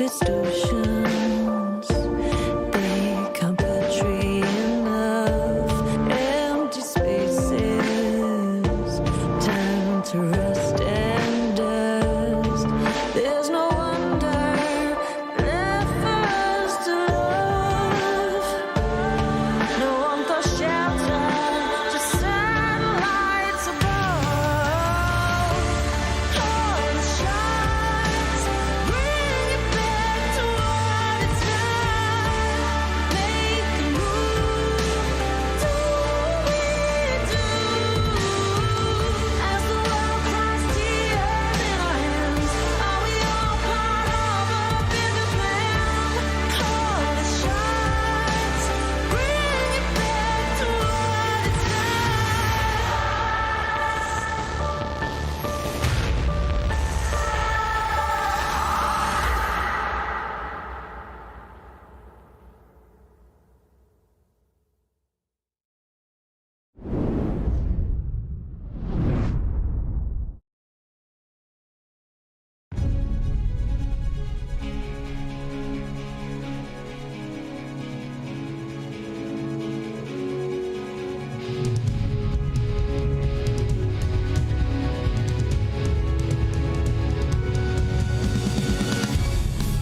oceans, they can't portray enough empty spaces, time to rest and dust. There's no wonder left for us to love. No warmth or shelter, just satellites above. All the shines, bring it back to what it's like. Make the move, do we do? As the world cries tears in our hands, are we all part of a bigger plan? All the shines, bring it back to what it's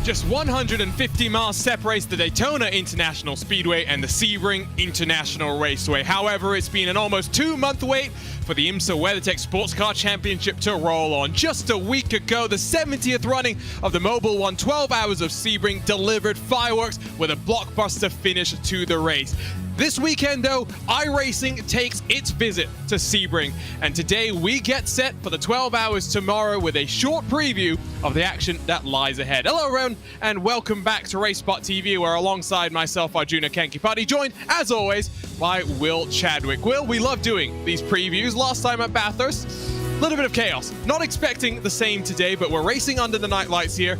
Just 150 miles separates the Daytona International Speedway and the Sebring International Raceway. However, it's been an almost 2-month wait for the IMSA WeatherTech Sports Car Championship to roll on. Just a week ago, the 70th running of the Mobile One 12 Hours of Sebring delivered fireworks with a blockbuster finish to the race. This weekend, though, iRacing takes its visit to Sebring, and today we get set for the 12 hours tomorrow with a short preview of the action that lies ahead. Hello, everyone, and welcome back to RaceSpotTV, where alongside myself, Arjuna Kankipati, joined, as always, by Will Chadwick. Will, we love doing these previews. Last time at Bathurst, a little bit of chaos. Not expecting the same today, but we're racing under the night lights here.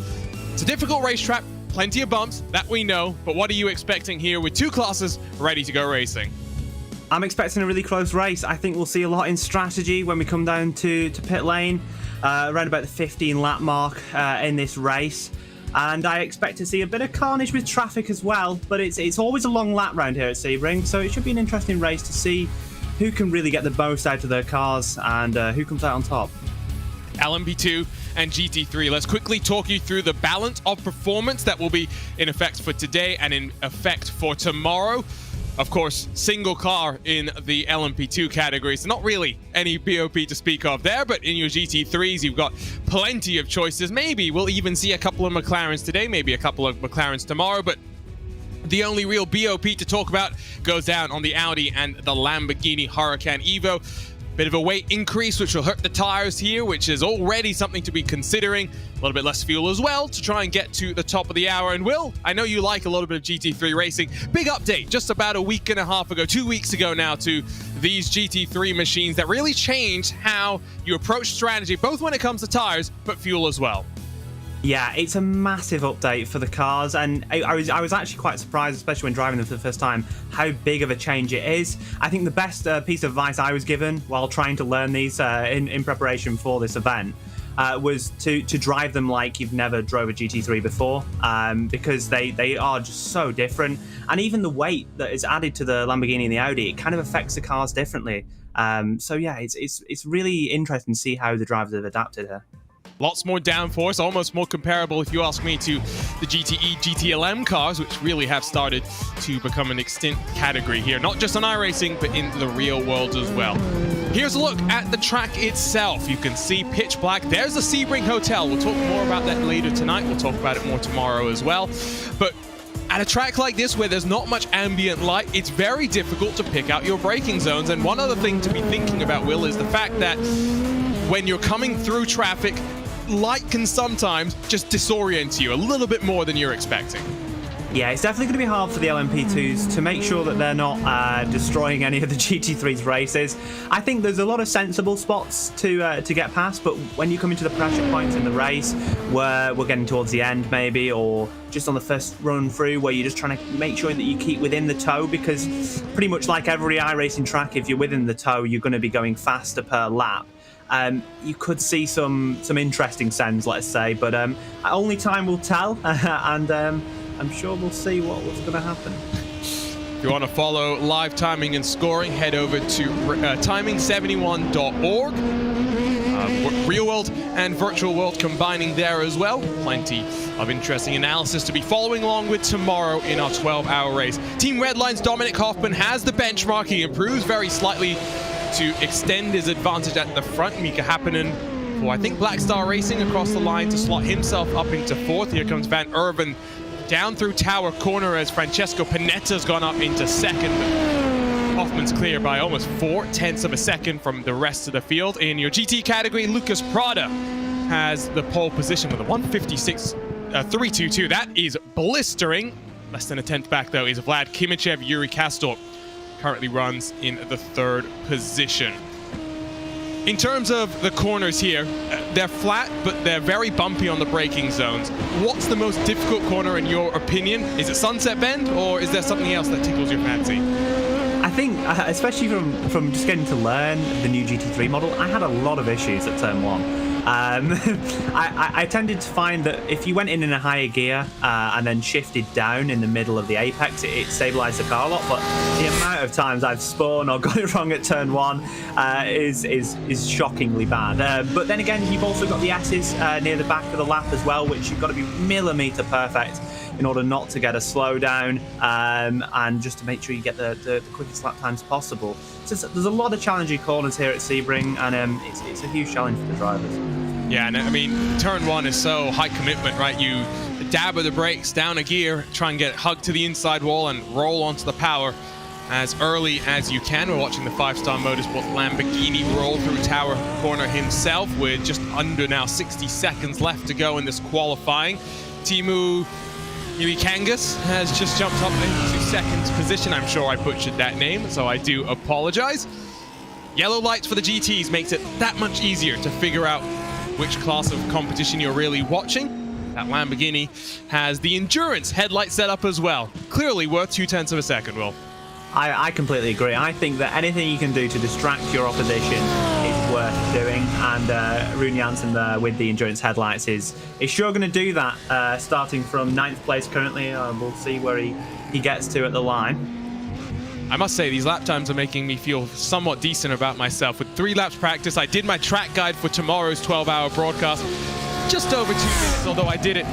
It's a difficult racetrack. Plenty of bumps, that we know, but what are you expecting here with two classes ready to go racing? I'm expecting a really close race. I think we'll see a lot in strategy when we come down to pit lane, around about the 15 lap mark in this race. And I expect to see a bit of carnage with traffic as well, but it's always a long lap round here at Sebring, so it should be an interesting race to see who can really get the most out of their cars and who comes out on top. LMP2 and GT3. Let's quickly talk you through the balance of performance that will be in effect for today and in effect for tomorrow. Of course, single car in the LMP2 category, so not really any BOP to speak of there, but in your GT3s, you've got plenty of choices. Maybe we'll even see a couple of McLarens today, maybe a couple of McLarens tomorrow, but the only real BOP to talk about goes down on the Audi and the Lamborghini Huracan Evo. Bit of a weight increase, which will hurt the tires here, which is already something to be considering. A little bit less fuel as well to try and get to the top of the hour. And Will, I know you like a little bit of GT3 racing. Big update just about a week and a half ago, 2 weeks ago now, to these GT3 machines that really changed how you approach strategy, both when it comes to tires, but fuel as well. Yeah, it's a massive update for the cars, and I was actually quite surprised, especially when driving them for the first time, how big of a change it is. I think the best piece of advice I was given while trying to learn these in preparation for this event was to drive them like you've never drove a GT3 before, because they are just so different, and even the weight that is added to the Lamborghini and the Audi, it kind of affects the cars differently. So yeah, it's really interesting to see how the drivers have adapted here. Lots more downforce, almost more comparable, if you ask me, to the GTE, GTLM cars, which really have started to become an extinct category here, not just on iRacing, but in the real world as well. Here's a look at the track itself. You can see pitch black. There's the Sebring Hotel. We'll talk more about that later tonight. We'll talk about it more tomorrow as well. But at a track like this, where there's not much ambient light, it's very difficult to pick out your braking zones. And one other thing to be thinking about, Will, is the fact that when you're coming through traffic, light can sometimes just disorient you a little bit more than you're expecting. Yeah, it's definitely going to be hard for the LMP2s to make sure that they're not destroying any of the GT3's races. I think there's a lot of sensible spots to get past, but when you come into the pressure points in the race, where we're getting towards the end maybe, or just on the first run through, where you're just trying to make sure that you keep within the tow, because pretty much like every iRacing track, if you're within the tow, you're going to be going faster per lap. you could see some interesting sends, let's say, but only time will tell, and I'm sure we'll see what's going to happen. If you want to follow live timing and scoring, head over to timing71.org. Real world and virtual world combining there as well. Plenty of interesting analysis to be following along with tomorrow in our 12-hour race. Team Redline's Dominic Hoffman has the benchmark. He improves very slightly to extend his advantage at the front. Mika Happinen for, I think, Black Star Racing across the line to slot himself up into fourth. Here comes Van Erven down through Tower Corner as Francesco Panetta's gone up into second. Hoffman's clear by almost 0.4 of a second from the rest of the field. In your GT category, Lucas Prada has the pole position with a 156.322. That is blistering. Less than a tenth back, though, is Vlad Kimichev. Yuri Kastor currently runs in the third position. In terms of the corners here, they're flat, but they're very bumpy on the braking zones. What's the most difficult corner in your opinion? Is it Sunset Bend, or is there something else that tickles your fancy? I think, especially from just getting to learn the new GT3 model, I had a lot of issues at turn 1. I tended to find that if you went in a higher gear and then shifted down in the middle of the apex, it stabilized the car a lot. But the amount of times I've spun or got it wrong at turn 1 is shockingly bad. But then again, you've also got the S's near the back of the lap as well, which you've got to be millimeter perfect in order not to get a slowdown and just to make sure you get the quickest lap times possible. So there's a lot of challenging corners here at Sebring, and it's a huge challenge for the drivers. Yeah, and I mean, turn 1 is so high commitment, right? You dab with the brakes, down a gear, try and get hugged to the inside wall and roll onto the power as early as you can. We're watching the 5-star Motorsport Lamborghini roll through Tower Corner himself with just under now 60 seconds left to go in this qualifying. Timu Kangas has just jumped up into second position. I'm sure I butchered that name, so I do apologize. Yellow lights for the GTs makes it that much easier to figure out which class of competition you're really watching. That Lamborghini has the endurance headlight setup as well. Clearly worth 0.2 of a second, Will. I completely agree. I think that anything you can do to distract your opposition is worth doing, and Rune Janssen there with the endurance headlights is sure going to do that, starting from 9th place currently. We'll see where he gets to at the line. I must say, these lap times are making me feel somewhat decent about myself. With 3 laps practice, I did my track guide for tomorrow's 12-hour broadcast. Just over 2 minutes, although I did it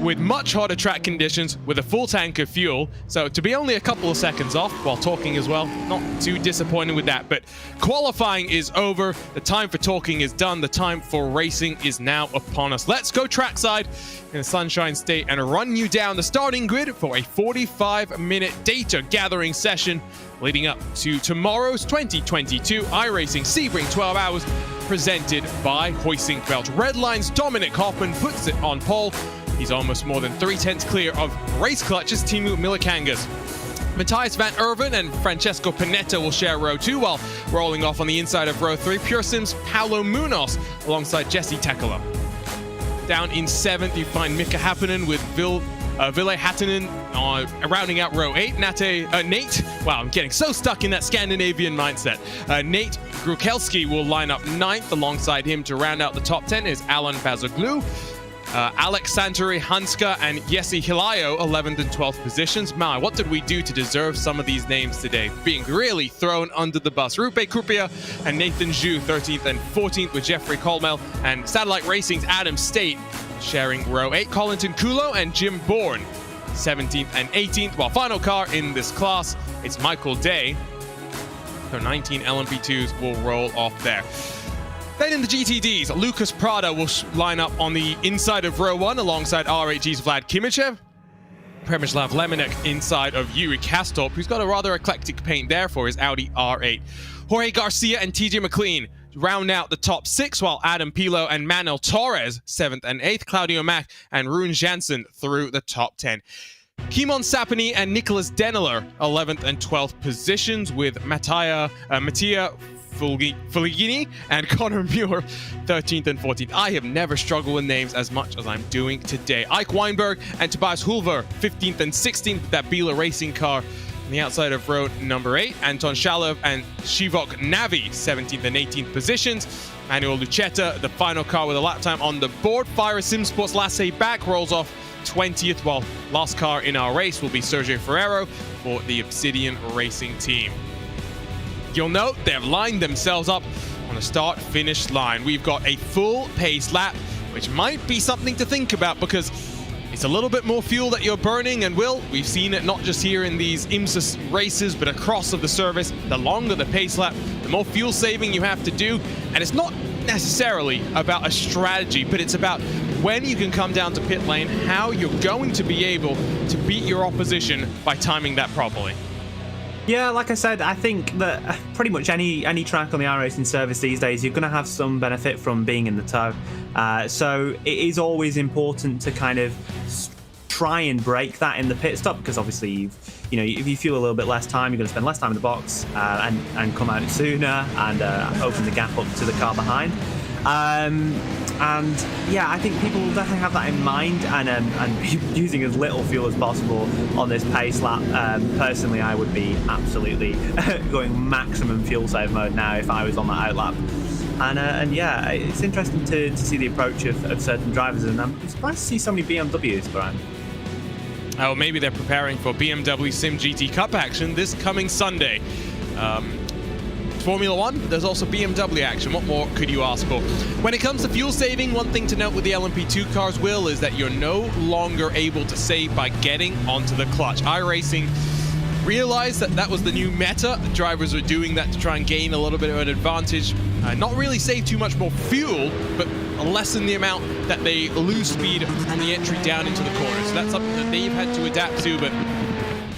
with much hotter track conditions with a full tank of fuel. So to be only a couple of seconds off while talking as well, not too disappointed with that. But qualifying is over. The time for talking is done. The time for racing is now upon us. Let's go trackside in the Sunshine State and run you down the starting grid for a 45-minute data gathering session leading up to tomorrow's 2022 iRacing Sebring 12 Hours presented by Hoising Belt. Redline's Dominic Hoffman puts it on pole. He's almost more than 0.3 clear of race clutches Timu Milikangas. Matthias Van Erven and Francesco Panetta will share row 2, while rolling off on the inside of row 3, Pure Sims' Paulo Munoz alongside Jesse Tekala. Down in 7th, you find Mika Happinen with Ville Hattinen rounding out row 8. Nate, wow, I'm getting so stuck in that Scandinavian mindset. Nate Grukelski will line up 9th. Alongside him to round out the top 10 is Alan Bazoglu. Alex Santori Hanska and Jesse Hilayo, 11th and 12th positions. Man, what did we do to deserve some of these names today? Being really thrown under the bus. Rupe Krupia and Nathan Zhu, 13th and 14th, with Jeffrey Colmel and Satellite Racing's Adam State sharing row 8. Colinton Kulo and Jim Bourne, 17th and 18th, while final car in this class, it's Michael Day. So 19 LMP2s will roll off there. Then in the GTDs, Lucas Prada will line up on the inside of row 1 alongside RHG's Vlad Kimichev. Premislav Lemonek inside of Yuri Kastorp, who's got a rather eclectic paint there for his Audi R8. Jorge Garcia and TJ McLean round out the top 6, while Adam Pilo and Manuel Torres, 7th and 8th, Claudio Mack and Rune Janssen through the top 10. Kimon Sapani and Nicholas Denneler, 11th and 12th positions, with Mattia Fulgini and Connor Muir, 13th and 14th. I have never struggled with names as much as I'm doing today. Ike Weinberg and Tobias Hulver, 15th and 16th, with that Biela racing car on the outside of row number 8. Anton Shalev and Shivok Navi, 17th and 18th positions. Manuel Lucetta, the final car with a lap time on the board. Fire Sim Sports Lasse back rolls off 20th, while last car in our race will be Sergio Ferrero for the Obsidian Racing team. You'll note they've lined themselves up on a start-finish line. We've got a full pace lap, which might be something to think about because it's a little bit more fuel that you're burning, and we've seen it not just here in these IMSA races, but across of the service. The longer the pace lap, the more fuel saving you have to do. And it's not necessarily about a strategy, but it's about when you can come down to pit lane, how you're going to be able to beat your opposition by timing that properly. Yeah, like I said, I think that pretty much any track on the iRacing service these days, you're going to have some benefit from being in the tow. So it is always important to kind of try and break that in the pit stop, because obviously if you feel a little bit less time, you're going to spend less time in the box and come out sooner and open the gap up to the car behind. And yeah, I think people will definitely have that in mind and using as little fuel as possible on this pace lap. Personally, I would be absolutely going maximum fuel save mode now if I was on that outlap. And yeah, it's interesting to see the approach of certain drivers, and I'm surprised to see so many BMWs, Brian. Oh, maybe they're preparing for BMW Sim GT Cup action this coming Sunday. Formula One, there's also BMW action. What more could you ask for? When it comes to fuel saving, one thing to note with the LMP2 cars, Will, is that you're no longer able to save by getting onto the clutch. iRacing realized that was the new meta. Drivers are doing that to try and gain a little bit of an advantage. Not really save too much more fuel, but lessen the amount that they lose speed on the entry down into the corner. So that's something that they've had to adapt to, but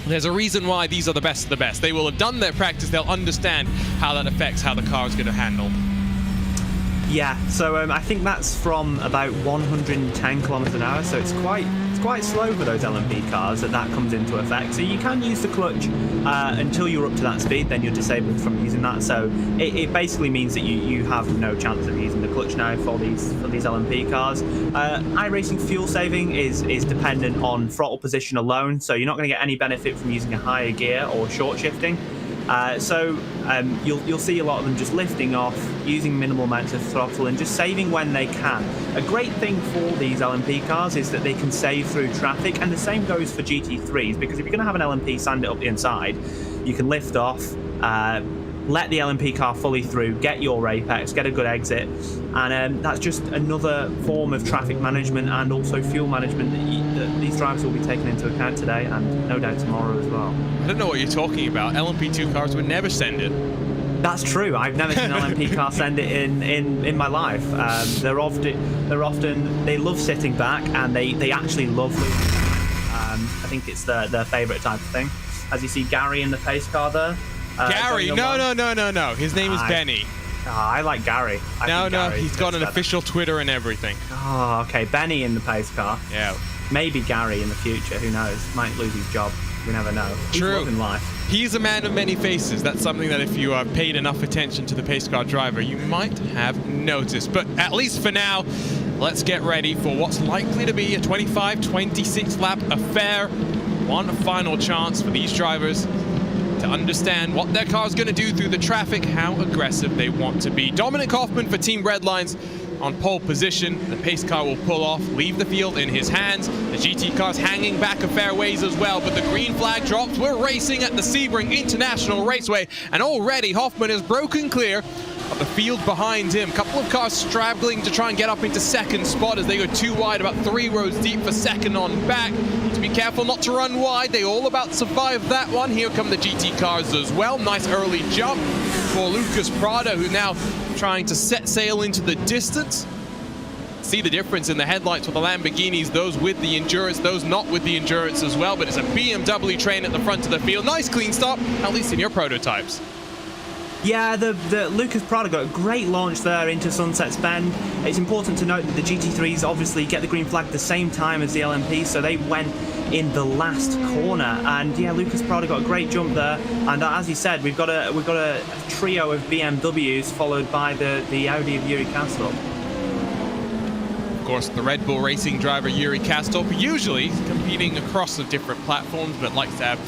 there's a reason why these are the best of the best. They will have done their practice. They'll understand how that affects how the car is going to handle. Yeah, so I think that's from about 110 kilometers an hour, so it's quite slow for those LMP cars that comes into effect. So you can use the clutch until you're up to that speed, then you're disabled from using that. So it basically means that you have no chance of using the clutch now for these LMP cars. iRacing fuel saving is dependent on throttle position alone, so you're not going to get any benefit from using a higher gear or short shifting. So you'll see a lot of them just lifting off, using minimal amounts of throttle and just saving when they can. A great thing for these LMP cars is that they can save through traffic, and the same goes for GT3s, because if you're going to have an LMP sand it up the inside, you can lift off, let the LMP car fully through, get your apex, get a good exit, and that's just another form of traffic management and also fuel management that these drivers will be taking into account today and no doubt tomorrow as well. I don't know what you're talking about. LMP2 cars would never send it. That's true. I've never seen an LMP car send it in my life. They love sitting back, and they actually love losing. I think it's their favourite type of thing. As you see Gary in the pace car there. Gary, no. His name is Benny. I like Gary. No, he's got an official Twitter and everything. Oh, okay. Benny in the pace car. Yeah. Maybe Gary in the future. Who knows? Might lose his job. We never know. He's True. loving life. He's a man of many faces. That's something that if you paid enough attention to the pace car driver, you might have noticed. But at least for now, let's get ready for what's likely to be a 25-26 lap affair. One final chance for these drivers to understand what their car is going to do through the traffic, how aggressive they want to be. Dominic Hoffman for Team Redlines on pole position. The pace car will pull off, leave the field in his hands. The GT car's hanging back a fair ways as well, but the green flag drops. We're racing at the Sebring International Raceway, and already Hoffman has broken clear of the field behind him. A couple of cars straggling to try and get up into second spot as they go too wide, about 3 rows deep for second on back. To be careful not to run wide. They all about survive that one. Here come the GT cars as well. Nice early jump for Lucas Prado, who now trying to set sail into the distance. See the difference in the headlights with the Lamborghinis, those with the Endurance, those not with the Endurance as well, but it's a BMW train at the front of the field. Nice clean stop, at least in your prototypes. Yeah, the Lucas Prado got a great launch there into Sunset's Bend. It's important to note that the GT3s obviously get the green flag at the same time as the LMP, so they went in the last corner. And yeah, Lucas Prado got a great jump there. And as you said, we've got a trio of BMWs followed by the Audi of Yuri Kastorp. Of course, the Red Bull Racing driver Yuri Kastorp, usually competing across the different platforms, but likes to have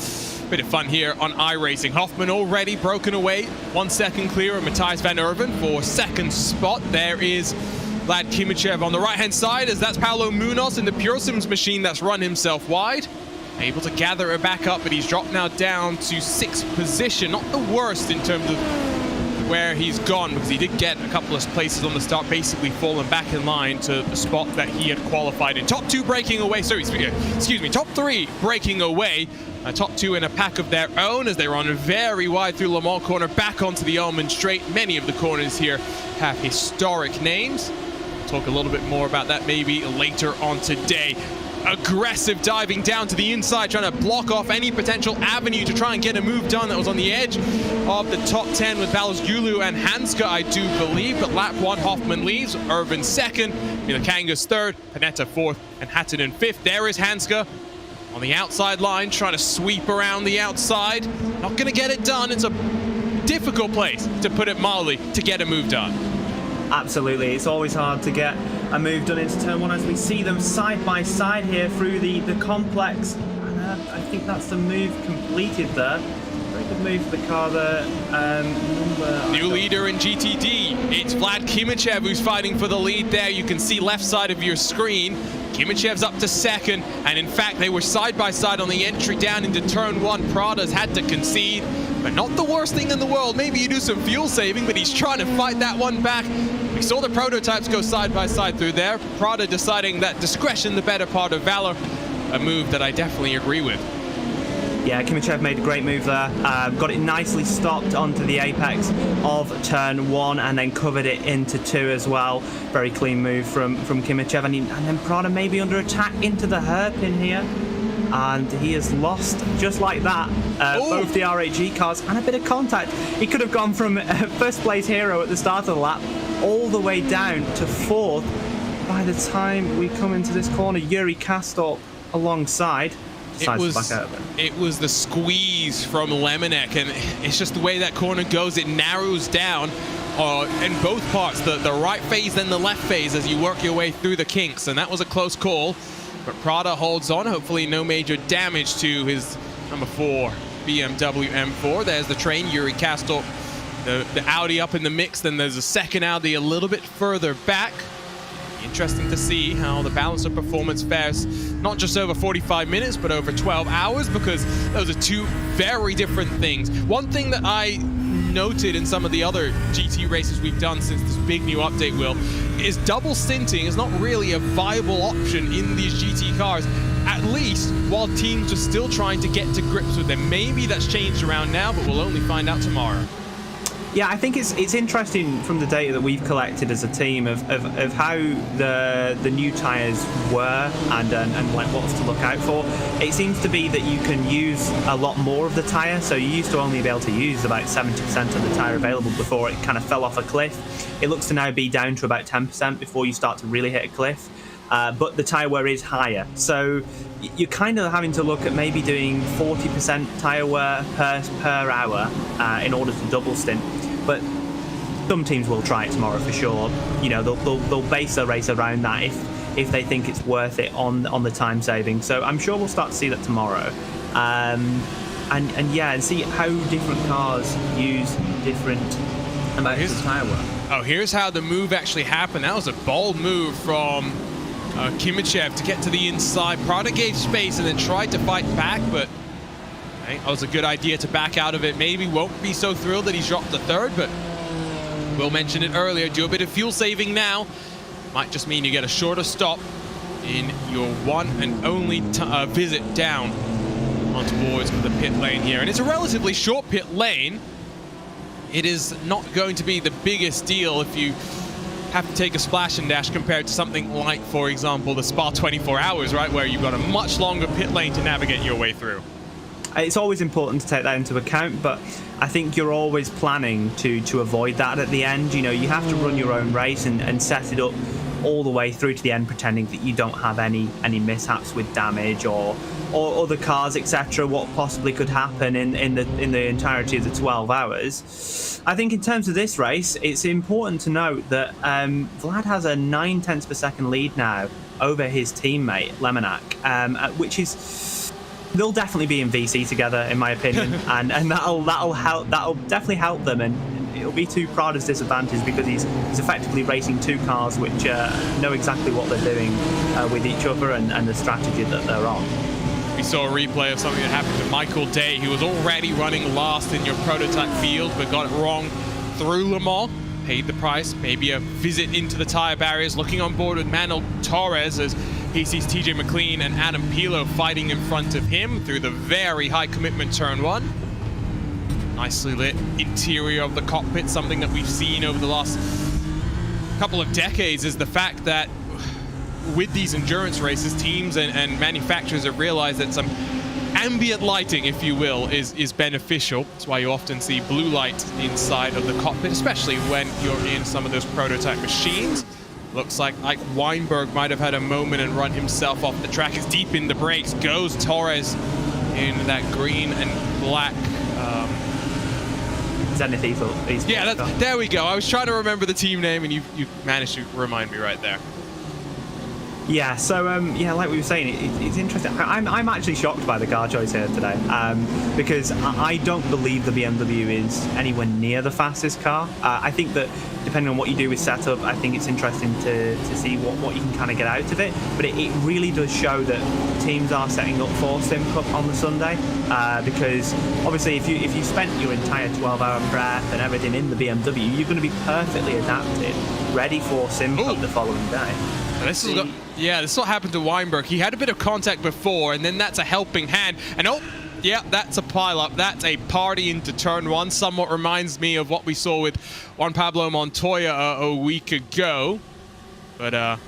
Bit of fun here on iRacing. Hoffman already broken away. 1 second clear of Matthias van Erven for second spot. There is Vlad Kimichev on the right-hand side, as that's Paulo Munoz in the Pure Sims machine that's run himself wide. Able to gather it back up, but he's dropped now down to 6th position. Not the worst in terms of where he's gone, because he did get a couple of places on the start, basically fallen back in line to the spot that he had qualified in. Top 2 breaking away, sorry, excuse me, top 3 breaking away. Top 2 in a pack of their own as they run very wide through Le Mans corner, back onto the Almond Straight. Many of the corners here have historic names. We'll talk a little bit more about that maybe later on today. Aggressive diving down to the inside, trying to block off any potential avenue to try and get a move done. That was on the edge of the top 10 with Balazgulu and Hanska, I do believe. But lap 1, Hoffman leaves, Ervin 2nd, Milakangas 3rd, Panetta 4th, and Hattinen 5th. There is Hanska on the outside line, trying to sweep around the outside. Not going to get it done. It's a difficult place, to put it mildly, to get a move done. Absolutely, it's always hard to get a move done into turn 1 as we see them side by side here through the complex. And I think that's the move completed there. Very good move for the car there. New leader in GTD. It's Vlad Kimichev who's fighting for the lead there. You can see left side of your screen. Kimichev's up to 2nd, and in fact they were side by side on the entry down into turn 1. Prada's had to concede, but not the worst thing in the world. Maybe you do some fuel saving, but he's trying to fight that one back. We saw the prototypes go side by side through there. Prada deciding that discretion the better part of valor, a move that I definitely agree with. Yeah, Kimichev made a great move there. Got it nicely stopped onto the apex of turn 1 and then covered it into 2 as well. Very clean move from Kimichev. And then Prada maybe under attack into the hairpin here. And he has lost, just like that, both the RHG cars and a bit of contact. He could have gone from first place hero at the start of the lap all the way down to 4th. By the time we come into this corner, Yuri Kastorp alongside. It was the squeeze from Lemonek, and it's just the way that corner goes. It narrows down in both parts, the right phase and the left phase, as you work your way through the kinks, and that was a close call. But Prada holds on. Hopefully no major damage to his number 4 BMW M4. There's the train, Yuri Kastorp, the Audi up in the mix. Then there's a second Audi a little bit further back. Interesting to see how the balance of performance fares, not just over 45 minutes, but over 12 hours, because those are 2 very different things. One thing that I noted in some of the other GT races we've done since this big new update, Will, is double stinting is not really a viable option in these GT cars, at least while teams are still trying to get to grips with them. Maybe that's changed around now, but we'll only find out tomorrow. Yeah, I think it's interesting from the data that we've collected as a team of how the new tyres were and what's to look out for. It seems to be that you can use a lot more of the tyre, so you used to only be able to use about 70% of the tyre available before it kind of fell off a cliff. It looks to now be down to about 10% before you start to really hit a cliff. But the tyre wear is higher, so you're kind of having to look at maybe doing 40% tyre wear per hour in order to double stint. But some teams will try it tomorrow for sure. You know, they'll base their race around that if they think it's worth it on the time saving. So I'm sure we'll start to see that tomorrow. And see how different cars use different amounts of tyre wear. Oh, here's how the move actually happened. That was a bold move from Kimichev to get to the inside. Prada gave space and then tried to fight back, but that was a good idea to back out of it. Maybe won't be so thrilled that he's dropped the 3rd, but Will mentioned it earlier. Do a bit of fuel saving now. Might just mean you get a shorter stop in your one and only visit down on towards the pit lane here. And it's a relatively short pit lane. It is not going to be the biggest deal if you have to take a splash and dash compared to something like, for example, the Spa 24 Hours, right, where you've got a much longer pit lane to navigate your way through. It's always important to take that into account, but I think you're always planning to avoid that at the end. You know, you have to run your own race and set it up all the way through to the end, pretending that you don't have any mishaps with damage or other cars, etc. What possibly could happen in the entirety of the 12 hours. I think in terms of this race, it's important to note that Vlad has a 9/10 per second lead now over his teammate Lemonek, which is They'll definitely be in VC together, in my opinion, and that'll definitely help them, and it'll be to Prada's disadvantage because he's effectively racing two cars which know exactly what they're doing with each other and the strategy that they're on. We saw a replay of something that happened to Michael Day, who was already running last in your prototype field, but got it wrong through Le Mans. Paid the price, maybe a visit into the tire barriers, looking on board with Manuel Torres as he sees TJ McLean and Adam Pilo fighting in front of him through the very high commitment turn 1. Nicely lit interior of the cockpit, something that we've seen over the last couple of decades is the fact that with these endurance races, teams and manufacturers have realized that some ambient lighting, if you will, is beneficial. That's why you often see blue light inside of the cockpit, especially when you're in some of those prototype machines. Looks like Ike Weinberg might have had a moment and run himself off the track. Is deep in the brakes, goes Torres in that green and black. Zenith Esports. Yeah, there we go. I was trying to remember the team name, and you managed to remind me right there. Yeah, so yeah, like we were saying, it's interesting. I'm actually shocked by the car choice here today because I don't believe the BMW is anywhere near the fastest car. I think that depending on what you do with setup, I think it's interesting to see what you can kind of get out of it. But it really does show that teams are setting up for Sim Cup on the Sunday because obviously if you spent your entire 12-hour prep and everything in the BMW, you're going to be perfectly adapted, ready for Sim Cup the following day. This is what happened to Weinberg. He had a bit of contact before, and then that's a helping hand. And oh, yeah, that's a pile-up. That's a party into turn 1. Somewhat reminds me of what we saw with Juan Pablo Montoya a week ago. But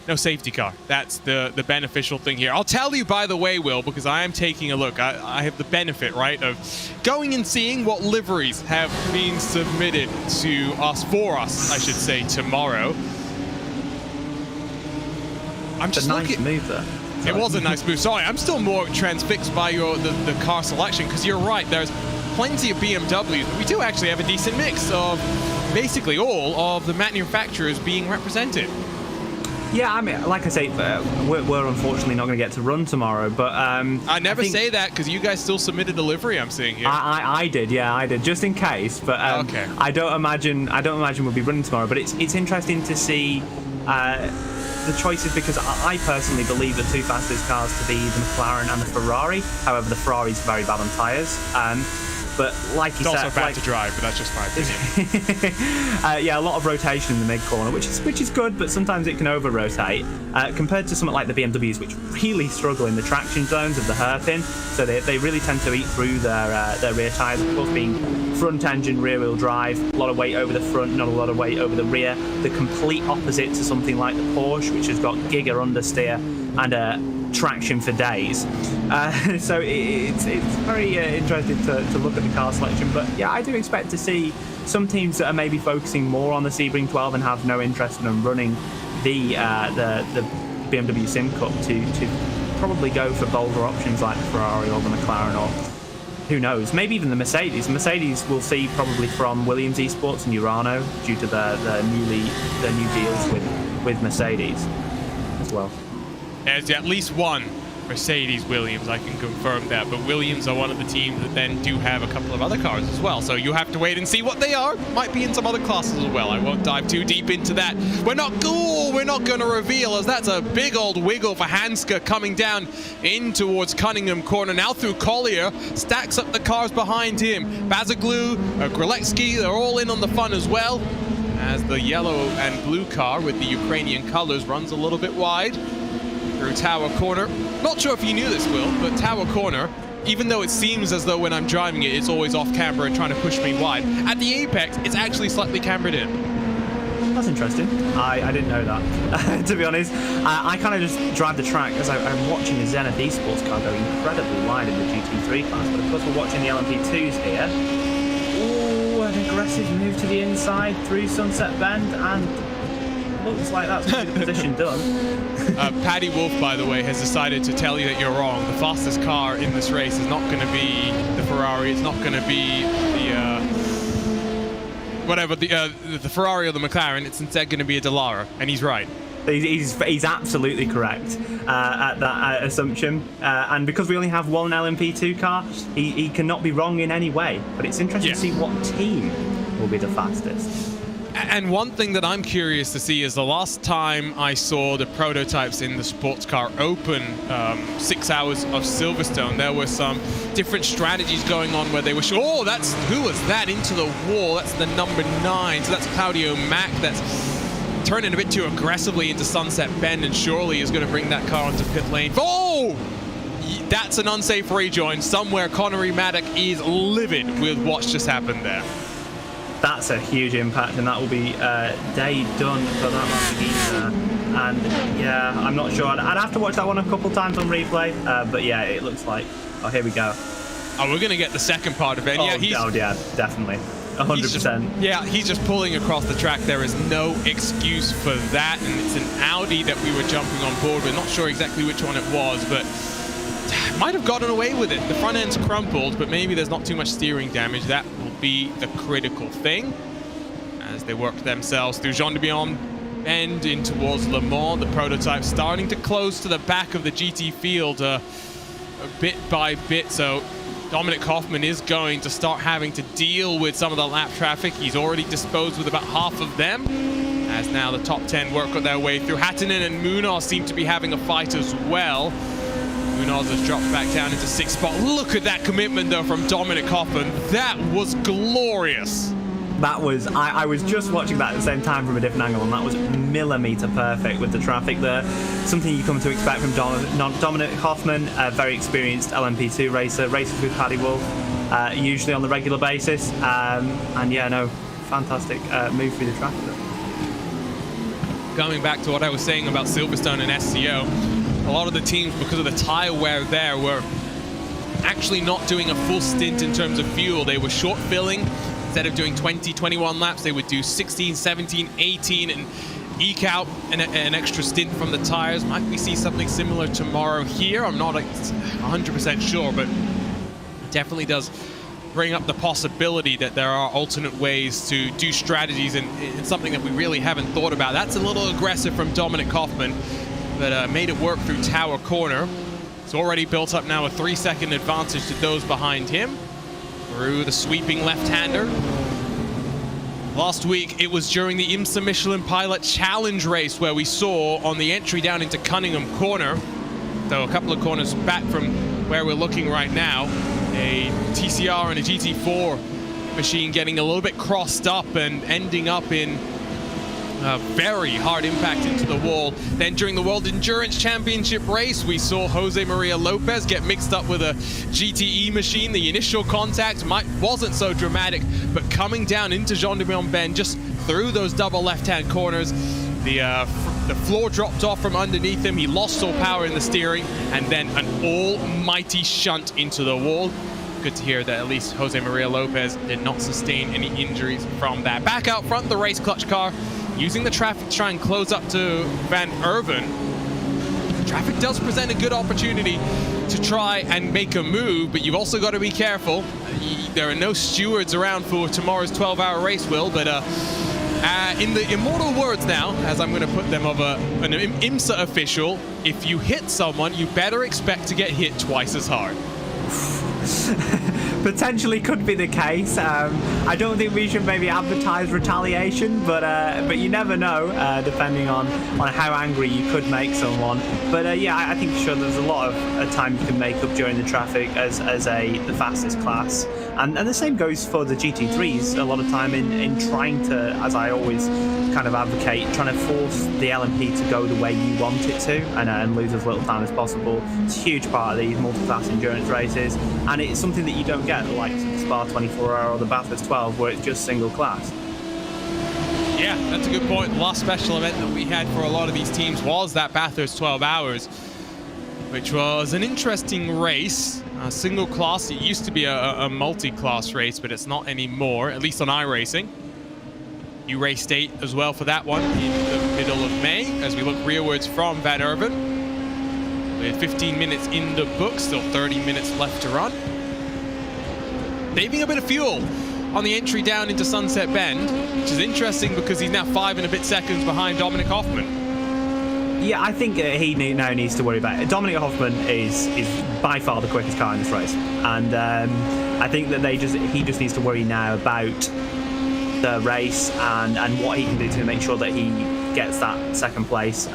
no safety car. That's the beneficial thing here. I'll tell you, by the way, Will, because I am taking a look. I have the benefit, right, of going and seeing what liveries have been submitted to us, for us, I should say, tomorrow. I'm just nice move there. Sorry. It was a nice move. Sorry, I'm still more transfixed by the car selection because you're right. There's plenty of BMWs, but we do actually have a decent mix of basically all of the manufacturers being represented. Yeah, I mean, like I say, we're unfortunately not going to get to run tomorrow, but I never say that because you guys still submitted a livery. I'm seeing here. I did, yeah, I did, just in case. But okay. I don't imagine we'll be running tomorrow. But it's interesting to see the choices because I personally believe the two fastest cars to be the McLaren and the Ferrari. However, the Ferrari's very bad on tyres. But like you said, it's also bad to drive, but that's just my opinion. Yeah, a lot of rotation in the mid corner, which is good, but sometimes it can over rotate. Compared to something like the BMWs, which really struggle in the traction zones of the hairpin, so they really tend to eat through their rear tyres. Of course, being front engine, rear wheel drive, a lot of weight over the front, not a lot of weight over the rear. The complete opposite to something like the Porsche, which has got giga understeer and traction for days. So it's very interesting to look at the car selection. But yeah, I do expect to see some teams that are maybe focusing more on the Sebring 12 and have no interest in running the BMW Sim Cup to probably go for bolder options like the Ferrari or the McLaren, or who knows, maybe even the Mercedes. Mercedes we'll see probably from Williams Esports and Urano due to their new deals with Mercedes as well. There's at least one Mercedes Williams, I can confirm that, but Williams are one of the teams that then do have a couple of other cars as well, so you have to wait and see what they are. Might be in some other classes as well. I won't dive too deep into that. We're not going to reveal, as that's a big old wiggle for Hanska coming down in towards Cunningham corner, now through Collier, stacks up the cars behind him. Bazaglu, Greletsky, they're all in on the fun as well, as the yellow and blue car with the Ukrainian colors runs a little bit wide through Tower Corner. Not sure if you knew this, Will, but Tower Corner, even though it seems as though when I'm driving it, it's always off camber and trying to push me wide, at the apex, it's actually slightly cambered in. That's interesting. I didn't know that, to be honest. I kind of just drive the track as I'm watching the Zenith Esports car go incredibly wide in the GT3 class, but of course we're watching the LMP2s here. Ooh, an aggressive move to the inside through Sunset Bend, and looks like that's the position done. Paddy Wolf, by the way, has decided to tell you that you're wrong. The fastest car in this race is not going to be the Ferrari. It's not going to be the Ferrari or the McLaren. It's instead going to be a Dallara, and he's right. He's absolutely correct at that assumption. And because we only have one LMP2 car, he cannot be wrong in any way. But it's interesting to see what team will be the fastest. And one thing that I'm curious to see is the last time I saw the prototypes in the sports car open 6 hours of Silverstone, there were some different strategies going on where they were who was that into the wall? That's the number 9. So that's Claudio Mack. That's turning a bit too aggressively into Sunset Bend, and surely is going to bring that car onto pit lane. Oh! That's an unsafe rejoin. Somewhere Connery Maddock is livid with what's just happened there. That's a huge impact, and that will be day done for that Lamborghini. And yeah, I'm not sure. I'd have to watch that one a couple times on replay. But yeah, it looks like. Oh, here we go. Oh, we're gonna get the second part of it. Yeah, yeah, definitely. 100%. He's just pulling across the track. There is no excuse for that, and it's an Audi that we were jumping on board with. Not sure exactly which one it was, but might have gotten away with it. The front end's crumpled, but maybe there's not too much steering damage. That will be the critical thing as they work themselves through Jean-de-Bion Bend in towards Le Mans. The prototype starting to close to the back of the GT field bit by bit. So Dominic Hoffman is going to start having to deal with some of the lap traffic. He's already disposed with about half of them, as now the top 10 work their way through. Hattinen and Munoz seem to be having a fight as well. Munoz has dropped back down into 6th spot. Look at that commitment, though, from Dominic Hoffman. That was glorious. That was, I was just watching that at the same time from a different angle, and that was millimeter perfect with the traffic there. Something you come to expect from Dominic Hoffman, a very experienced LMP2 racer, races with Paddy Wolf, usually on the regular basis. And yeah, no, fantastic move through the traffic there. Coming back to what I was saying about Silverstone and SCO, a lot of the teams, because of the tire wear there, were actually not doing a full stint in terms of fuel. They were short filling. Instead of doing 20, 21 laps, they would do 16, 17, 18 and eke out an extra stint from the tires. Might we see something similar tomorrow here? I'm not 100% sure, but definitely does bring up the possibility that there are alternate ways to do strategies, and it's something that we really haven't thought about. That's a little aggressive from Dominic Hoffman, but made it work through Tower Corner. It's already built up now a 3-second advantage to those behind him through the sweeping left-hander. Last week, it was during the IMSA Michelin Pilot Challenge race where we saw on the entry down into Cunningham Corner, so a couple of corners back from where we're looking right now, a TCR and a GT4 machine getting a little bit crossed up and ending up in a very hard impact into the wall. Then during the World Endurance Championship race, we saw Jose Maria Lopez get mixed up with a GTE machine. The initial contact wasn't so dramatic, but coming down into Jean-de-Bion Bend, just through those double left-hand corners, the floor dropped off from underneath him. He lost all power in the steering, and then an almighty shunt into the wall. Good to hear that at least Jose Maria Lopez did not sustain any injuries from that. Back out front, the race clutch car, using the traffic to try and close up to Van Erven. The traffic does present a good opportunity to try and make a move, but you've also got to be careful. There are no stewards around for tomorrow's 12-hour race, Will, but in the immortal words now, as I'm going to put them of an IMSA official, if you hit someone, you better expect to get hit twice as hard. Potentially could be the case. I don't think we should maybe advertise retaliation, but you never know, depending on how angry you could make someone. But yeah, I think sure there's a lot of time you can make up during the traffic as the fastest class, and the same goes for the GT3s. A lot of time in trying to, as I always kind of advocate, trying to force the LMP to go the way you want it to, and lose as little time as possible. It's a huge part of these multi-class endurance races, and it's something that you don't get at the likes of the Spa 24-hour or the Bathurst 12, where it's just single class. Yeah, that's a good point. The last special event that we had for a lot of these teams was that Bathurst 12 hours, which was an interesting race. Single class, it used to be a multi-class race, but it's not anymore, at least on iRacing. You raced 8 as well for that one in the middle of May, as we look rearwards from Van Erven. With 15 minutes in the book, still 30 minutes left to run. Saving a bit of fuel on the entry down into Sunset Bend, which is interesting because he's now 5 and a bit seconds behind Dominic Hoffman. Yeah, I think he now needs to worry about it. Dominic Hoffman is by far the quickest car in this race, and I think that he just needs to worry now about the race and what he can do to make sure that he gets that second place.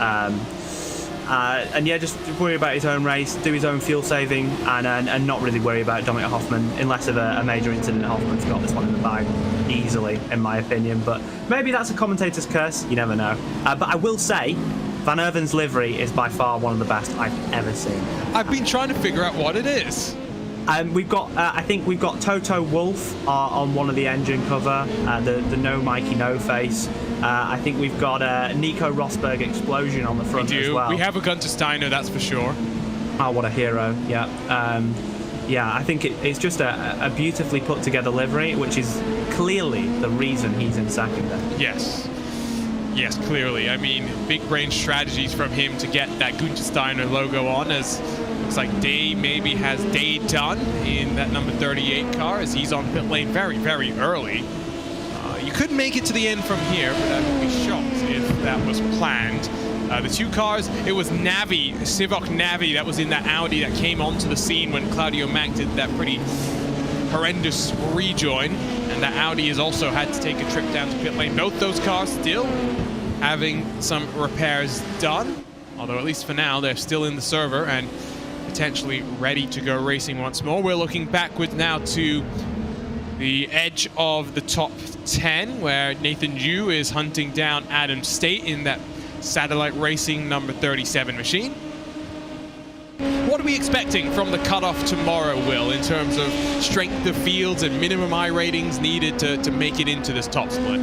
And yeah, just worry about his own race, do his own fuel saving, and not really worry about Dominic Hoffman unless of a major incident. Hoffman's got this one in the bag easily, in my opinion. But maybe that's a commentator's curse. You never know. But I will say, Van Erven's livery is by far one of the best I've ever seen. I've been trying to figure out what it is. We've got, I think we've got Toto Wolff on one of the engine cover, the No Mikey No Face. I think we've got Nico Rosberg Explosion on the front as well. We have a Gunter Steiner, that's for sure. Oh, what a hero! Yeah, yeah. I think it's just a beautifully put together livery, which is clearly the reason he's in second there. Yes, clearly. I mean, big brain strategies from him to get that Gunter Steiner logo on, as looks like Day maybe has Day done in that number 38 car, as he's on pit lane very, very early. You could make it to the end from here, but I would be shocked if that was planned. The two cars, it was Navi, Sivok Navi, that was in that Audi that came onto the scene when Claudio Mack did that pretty horrendous rejoin, and that Audi has also had to take a trip down to pit lane. Both those cars still having some repairs done, although at least for now they're still in the server and potentially ready to go racing once more. We're looking backwards now to the edge of the top 10, where Nathan Yu is hunting down Adam State in that Satellite Racing number 37 machine. What are we expecting from the cutoff tomorrow, Will, in terms of strength of fields and minimum I ratings needed to make it into this top split?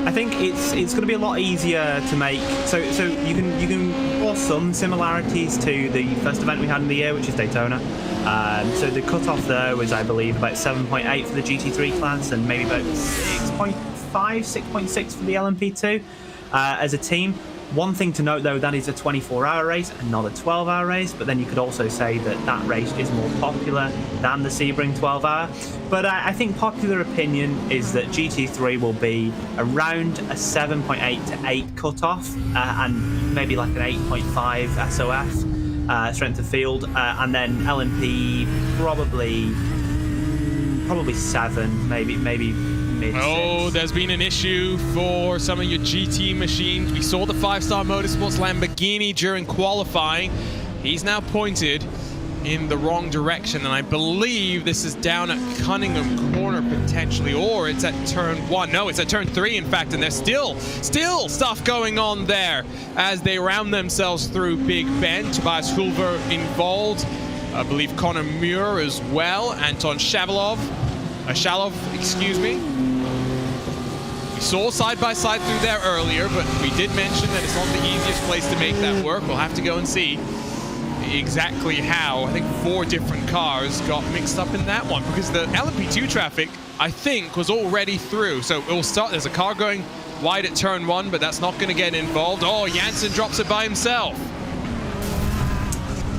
I think it's going to be a lot easier to make. So you can draw some similarities to the first event we had in the year, which is Daytona. So the cutoff there was, I believe, about 7.8 for the GT3 class and maybe about 6.5, 6.6 for the LMP2 as a team. One thing to note, though, that is a 24-hour race and not a 12-hour race, but then you could also say that that race is more popular than the Sebring 12-hour. But I think popular opinion is that GT3 will be around a 7.8 to 8 cutoff and maybe like an 8.5 SOF, strength of field, and then LMP probably 7, maybe mid 6. Oh, there's been an issue for some of your GT machines. We saw the 5-Star Motorsports Lamborghini during qualifying. He's now pointed in the wrong direction, and I believe this is down at Cunningham Corner potentially, or it's at turn 1. No, it's at turn 3, in fact, and there's still stuff going on there as they round themselves through Big Ben. Tobias Hulver involved, I believe Connor Muir as well, Anton Shalov, excuse me. We saw side-by-side through there earlier, but we did mention that it's not the easiest place to make that work. We'll have to go and see exactly how. I think 4 different cars got mixed up in that one, because the LMP2 traffic, I think, was already through. So it will start. There's a car going wide at turn 1, but that's not going to get involved. Oh, Janssen drops it by himself.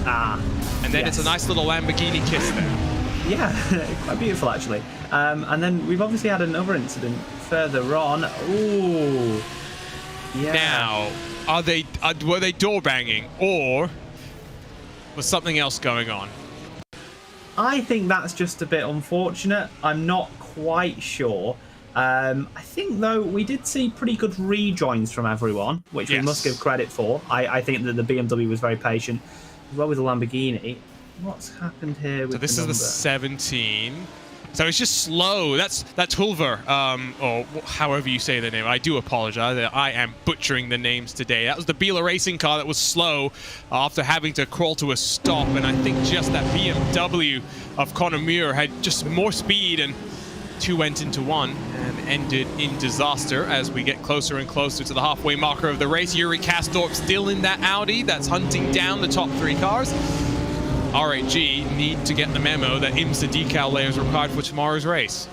And then It's a nice little Lamborghini kiss there. Yeah, quite beautiful actually. And then we've obviously had another incident further on. Ooh, yeah. Now, were they door banging, or was something else going on? I think that's just a bit unfortunate. I'm not quite sure. I think though we did see pretty good rejoins from everyone, which we must give credit for. I think that the BMW was very patient, as well with the Lamborghini. What's happened here with this is the 17. So it's just slow. That's Hulver, or however you say the name. I do apologize. I am butchering the names today. That was the Biela Racing car that was slow after having to crawl to a stop. And I think just that BMW of Connor Muir had just more speed, and 2 went into 1 and ended in disaster as we get closer and closer to the halfway marker of the race. Yuri Kastorp still in that Audi that's hunting down the top 3 cars. RAG need to get the memo that IMSA decal layer is required for tomorrow's race.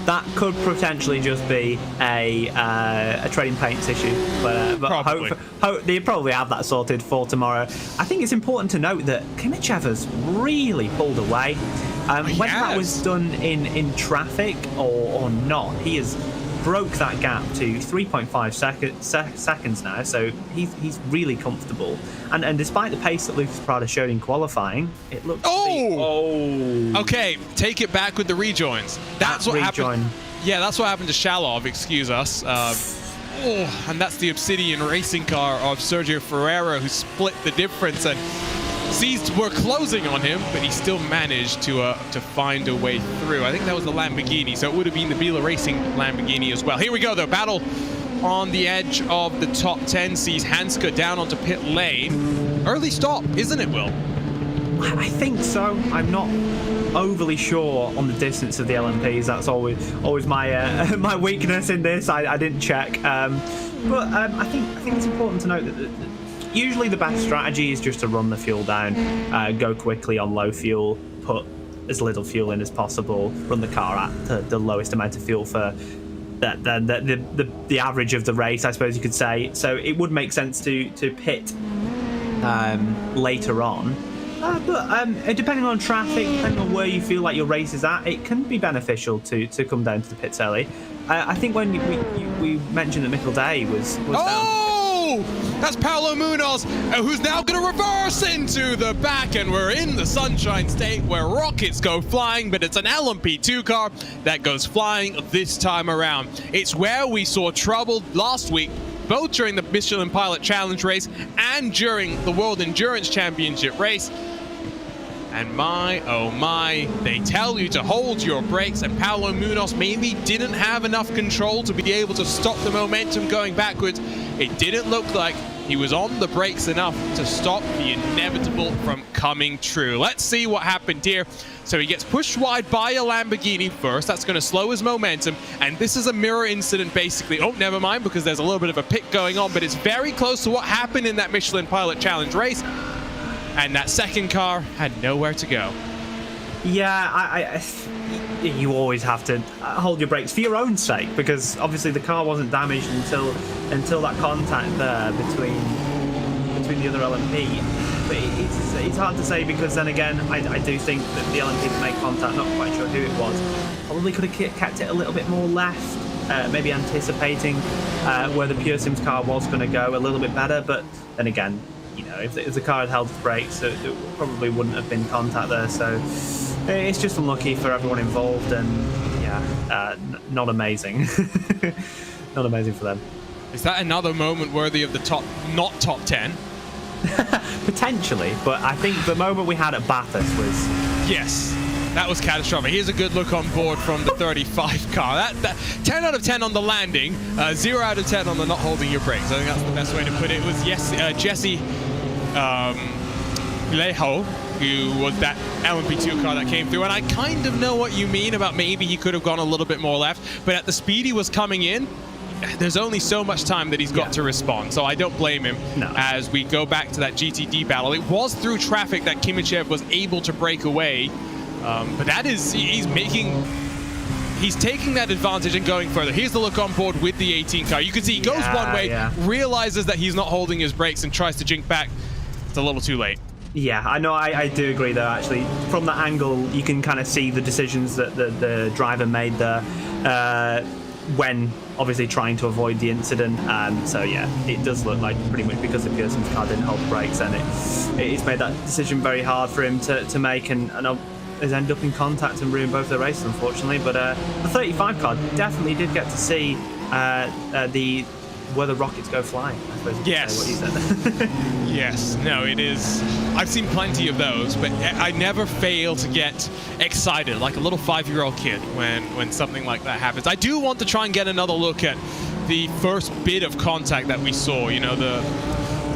That could potentially just be a trading paints issue, but they probably have that sorted for tomorrow. I think it's important to note that Kimichev has really pulled away. Whether that was done in traffic or not, he has broke that gap to 3.5 seconds now, so he's really comfortable. And despite the pace that Lucas Prada showed in qualifying, it looked Okay, take it back with the rejoins. That's what happened. Yeah, that's what happened to Shalov, excuse us. And that's the Obsidian racing car of Sergio Ferreira, who split the difference, and Seized were closing on him, but he still managed to find a way through. I think that was the Lamborghini, so it would have been the Bila Racing Lamborghini as well. Here we go, though. Battle on the edge of the top 10 sees Hanska down onto pit lane. Early stop, isn't it, Will? I think so. I'm not overly sure on the distance of the LMPs. That's always my my weakness in this. I didn't check, but I think it's important to note that usually the best strategy is just to run the fuel down, go quickly on low fuel, put as little fuel in as possible, run the car at the lowest amount of fuel for the average of the race, I suppose you could say. So it would make sense to pit later on. But depending on traffic, depending on where you feel like your race is at, it can be beneficial to come down to the pits early. I think when we mentioned that Mikkel Day was down. That's Paulo Munoz, who's now going to reverse into the back, and we're in the Sunshine State where rockets go flying, but it's an LMP2 car that goes flying this time around. It's where we saw trouble last week, both during the Michelin Pilot Challenge race and during the World Endurance Championship race. And my, oh my, they tell you to hold your brakes, and Paulo Munoz maybe didn't have enough control to be able to stop the momentum going backwards. It didn't look like he was on the brakes enough to stop the inevitable from coming true. Let's see what happened here. So he gets pushed wide by a Lamborghini first. That's going to slow his momentum. And this is a mirror incident, basically. Oh, never mind, because there's a little bit of a pit going on, but it's very close to what happened in that Michelin Pilot Challenge race. And that second car had nowhere to go. Yeah, you always have to hold your brakes for your own sake, because obviously the car wasn't damaged until that contact there between the other LMP. But it's hard to say, because then again, I do think that the LMP made contact. Not quite sure who it was. Probably could have kept it a little bit more left, maybe anticipating where the Pure Sims car was going to go a little bit better. But then again, you know, if the car had held its brakes, it probably wouldn't have been contact there. So it's just unlucky for everyone involved, and yeah, not amazing. Not amazing for them. Is that another moment worthy of the not top 10? Potentially, but I think the moment we had at Bathurst was... Yes, that was catastrophic. Here's a good look on board from the 35 car. That 10 out of 10 on the landing, 0 out of 10 on the not holding your brakes. I think that's the best way to put it. It was Jesse Lejo, who was that LMP2 car that came through. And I kind of know what you mean about maybe he could have gone a little bit more left, but at the speed he was coming in, there's only so much time that he's got to respond, so I don't blame him. No. As we go back to that GTD battle. It was through traffic that Kimichev was able to break away, but that is, he's taking that advantage and going further. Here's the look on board with the 18 car. You can see he goes one way, realizes that he's not holding his brakes and tries to jink back. It's a little too late. Yeah, I know. I do agree, though, actually. From that angle, you can kind of see the decisions that the driver made there when obviously trying to avoid the incident. So, yeah, it does look like pretty much because the Pearson's car didn't hold the brakes, and it's made that decision very hard for him to make, and has ended up in contact and ruined both their races, unfortunately. But the 35 car definitely did get to see where the rockets go flying, I suppose. Yes. What you said. Yes. No, it is. I've seen plenty of those, but I never fail to get excited like a little 5-year-old kid when something like that happens. I do want to try and get another look at the first bit of contact that we saw. You know, the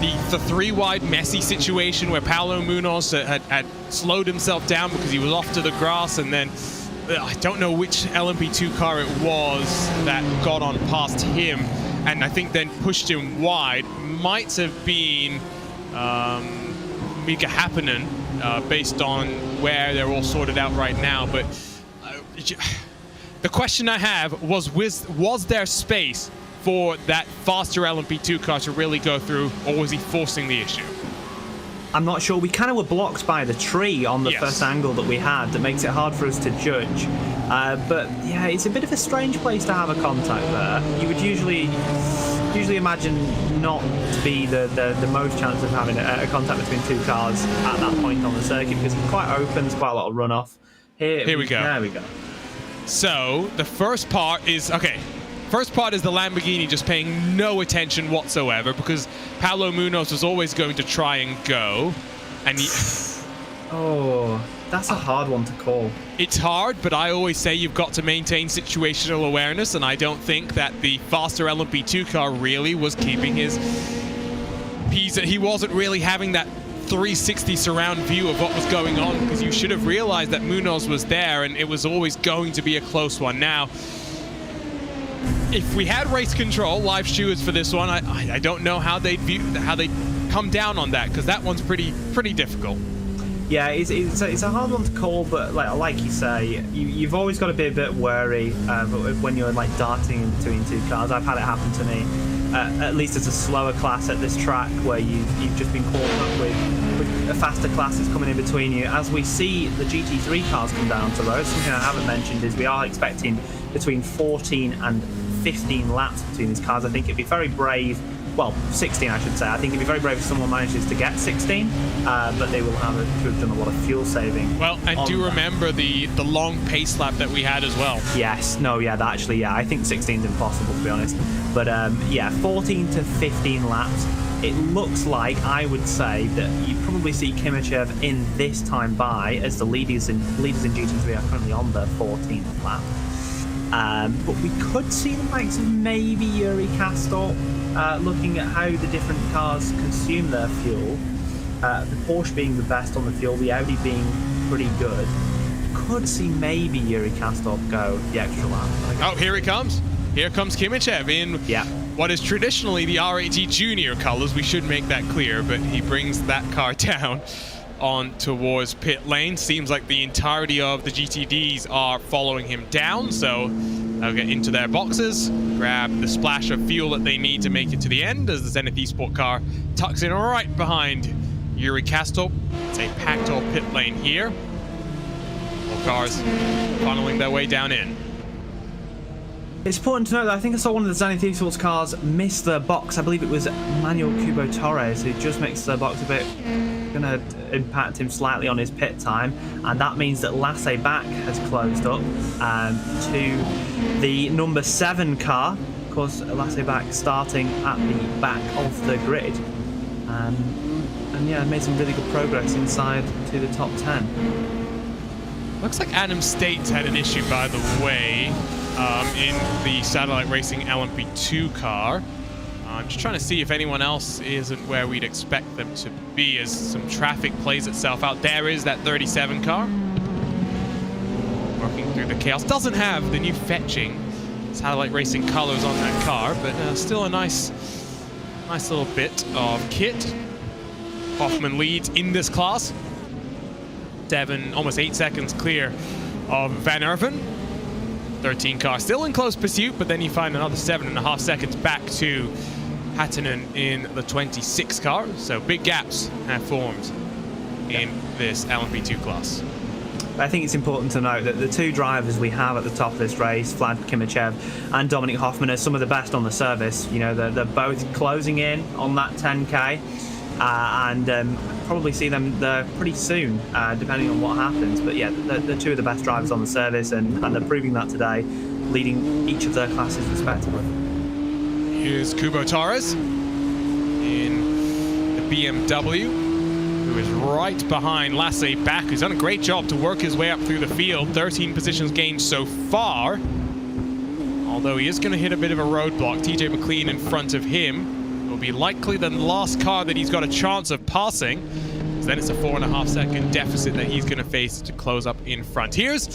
3-wide messy situation where Paulo Munoz had slowed himself down because he was off to the grass, and then I don't know which LMP2 car it was that got on past him, and I think then pushed him wide. Might have been Mika Happinen, based on where they're all sorted out right now. But the question I have was there space for that faster LMP2 car to really go through, or was he forcing the issue? I'm not sure. We kind of were blocked by the tree on the Yes. first angle that we had. That makes it hard for us to judge. But yeah, it's a bit of a strange place to have a contact there. You would usually imagine not to be the most chance of having a contact between two cars at that point on the circuit because it's quite open. There's quite a lot of runoff. Here we go. There we go. So the first part is okay. First part is the Lamborghini just paying no attention whatsoever because Paulo Munoz was always going to try and go, and Oh, that's a hard one to call. it's hard, but I always say you've got to maintain situational awareness, and I don't think that the faster LMP2 car really was keeping his. He wasn't really having that 360 surround view of what was going on because you should have realized that Munoz was there, and it was always going to be a close one. Now, if we had race control, live stewards for this one, I don't know how they'd come down on that because that one's pretty difficult. Yeah, it's a hard one to call, but like you say, you've always got to be a bit wary when you're like darting in between two cars. I've had it happen to me, at least as a slower class at this track where you've just been caught up with a faster class that's coming in between you. As we see the GT3 cars come down to road, something I haven't mentioned is we are expecting between 14 and 15 laps between these cars. I think it'd be very brave. Well, 16, I should say. I think it'd be very brave if someone manages to get 16, but they will have to have done a lot of fuel saving. Well, and do remember the long pace lap that we had as well. Yes, no, yeah, that actually, yeah, I think 16 is impossible to be honest. But yeah, 14 to 15 laps. It looks like, I would say, that you probably see Kimachev in this time by, as the leaders in GT3 are currently on their 14th lap. But we could see the likes of maybe Yuri Kastor looking at how the different cars consume their fuel. The Porsche being the best on the fuel, the Audi being pretty good. Could see maybe Yuri Kastor go the extra lap. Oh, here he comes. Here comes Kimachev in what is traditionally the R80 Junior colors. We should make that clear, but he brings that car down on towards pit lane. Seems like the entirety of the GTDs are following him down, so they'll get into their boxes, grab the splash of fuel that they need to make it to the end as the Zenith Esport car tucks in right behind Yuri Kastor. It's a packed old pit lane here. All cars funneling their way down in. It's important to note that I think I saw one of the Zenith Esports cars miss their box. I believe it was Manuel Cubo Torres who just makes their box a bit. Going to impact him slightly on his pit time, and that means that Lasse back has closed up to the number 7 car. Of course, Lasse back starting at the back of the grid, and yeah, made some really good progress inside to the top 10. Looks like Adam States had an issue, by the way, in the Satellite Racing LMP2 car. I'm just trying to see if anyone else isn't where we'd expect them to be as some traffic plays itself out. There is that 37 car. Working through the chaos. Doesn't have the new fetching Satellite Racing colors on that car, but still a nice little bit of kit. Hoffman leads in this class. Almost 8 seconds clear of Van Erven. 13 car still in close pursuit, but then you find another 7.5 seconds back to Hattinen in the 26 car. So big gaps have formed in this LMP2 class. I think it's important to note that the two drivers we have at the top of this race, Vlad Kimachev and Dominic Hoffman, are some of the best on the service. You know, they're both closing in on that 10K, and probably see them there pretty soon, depending on what happens. But yeah, they're two of the best drivers on the service, and they're proving that today, leading each of their classes respectively. Here's Cubo Torres in the BMW, who is right behind Lasse back, who's done a great job to work his way up through the field. 13 positions gained so far, although he is going to hit a bit of a roadblock. TJ McLean in front of him will be likely the last car that he's got a chance of passing. So then it's a 4.5 second deficit that he's going to face to close up in front. Here's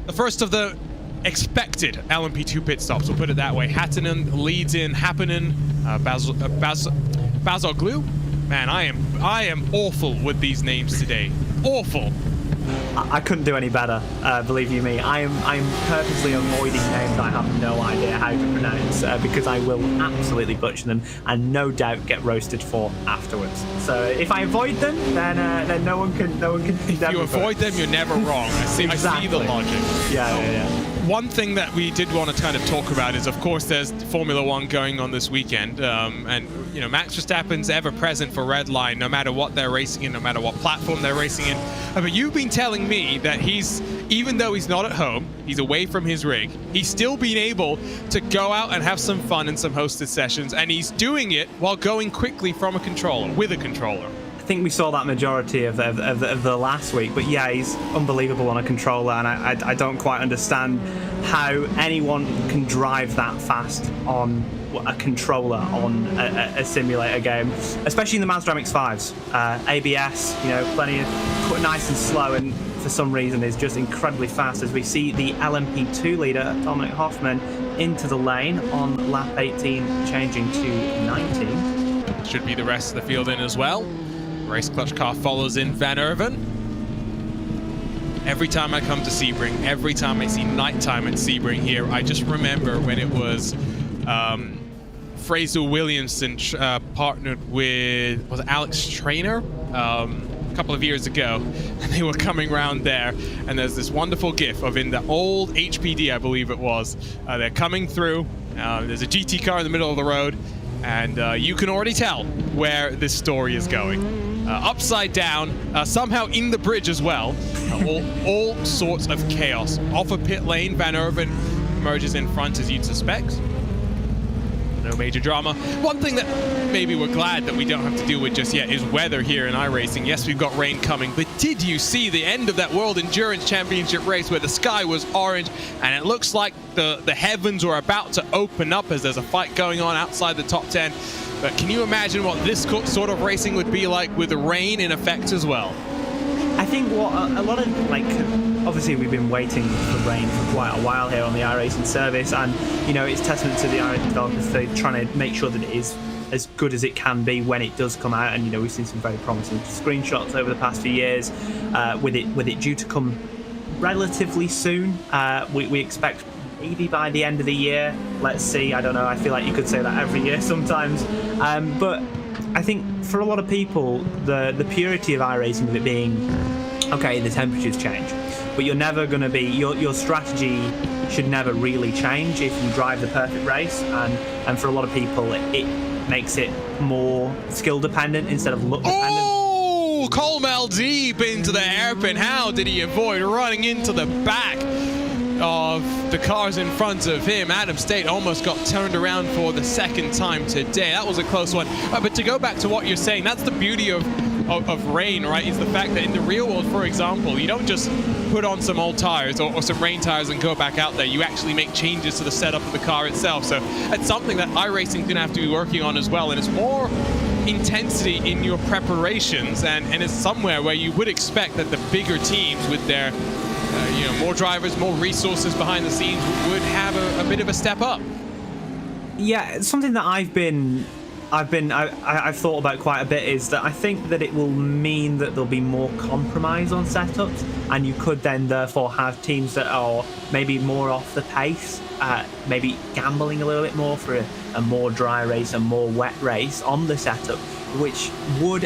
the first of the expected LMP2 pit stops, we'll put it that way. Hattinen leads in Happinen, Bazoglu. Man, I am awful with these names today. Awful. I couldn't do any better, believe you me. I'm purposely avoiding names I have no idea how to pronounce because I will absolutely butcher them and no doubt get roasted for afterwards. So if I avoid them, then no one can If you avoid them, you're never wrong. I see the logic. Yeah. One thing that we did want to kind of talk about is, of course, there's Formula One going on this weekend, and you know, Max Verstappen's ever present for Red Line, no matter what they're racing in, no matter what platform they're racing in. But you've been telling me that even though he's not at home, he's away from his rig, he's still been able to go out and have some fun in some hosted sessions, and he's doing it while going quickly from a controller, with a controller. I think we saw that majority of the last week, but yeah, he's unbelievable on a controller, and I don't quite understand how anyone can drive that fast on a controller on a simulator game, especially in the Mazda MX-5s. ABS, you know, plenty of nice and slow, and for some reason is just incredibly fast as we see the LMP2 leader, Dominic Hoffman, into the lane on lap 18, changing to 19. Should be the rest of the field in as well. Race clutch car follows in Van Erven. Every time I come to Sebring, every time I see nighttime at Sebring here, I just remember when it was Fraser Williamson partnered with, was it Alex Trainer? A couple of years ago, and they were coming around there, and there's this wonderful gif of in the old HPD, I believe it was, they're coming through, there's a GT car in the middle of the road, and you can already tell where this story is going. Upside down, somehow in the bridge as well, all sorts of chaos. Off a pit lane, Van Erven emerges in front as you'd suspect. No major drama. One thing that maybe we're glad that we don't have to deal with just yet is weather here in iRacing. Yes, we've got rain coming, but did you see the end of that World Endurance Championship race where the sky was orange and it looks like the heavens are about to open up as there's a fight going on outside the top 10? But can you imagine what this sort of racing would be like with the rain in effect as well? I think what a lot of, like, obviously we've been waiting for rain for quite a while here on the iRacing service, and you know, it's testament to the iRacing developers. They're trying to make sure that it is as good as it can be when it does come out, and you know, we've seen some very promising screenshots over the past few years with it due to come relatively soon. We expect maybe by the end of the year. Let's see. I don't know. I feel like you could say that every year sometimes, but I think for a lot of people, the purity of iRacing, with it being, okay, the temperatures change, but you're never going to be, your strategy should never really change if you drive the perfect race, and for a lot of people, it makes it more skill dependent instead of look dependent. Oh, Colmel deep into the hairpin. How did he avoid running into the back of the cars in front of him? Adam State almost got turned around for the second time today. That was a close one. But to go back to what you're saying, that's the beauty of rain, right? Is the fact that in the real world, for example, you don't just put on some old tires or some rain tires and go back out there. You actually make changes to the setup of the car itself. So that's something that iRacing's going to have to be working on as well. And it's more intensity in your preparations, and it's somewhere where you would expect that the bigger teams with their you know, more drivers, more resources behind the scenes would have a bit of a step up. Yeah, it's something that I've thought about quite a bit, is that I think that it will mean that there'll be more compromise on setups, and you could then therefore have teams that are maybe more off the pace, maybe gambling a little bit more for a more dry race, a more wet race on the setup, which would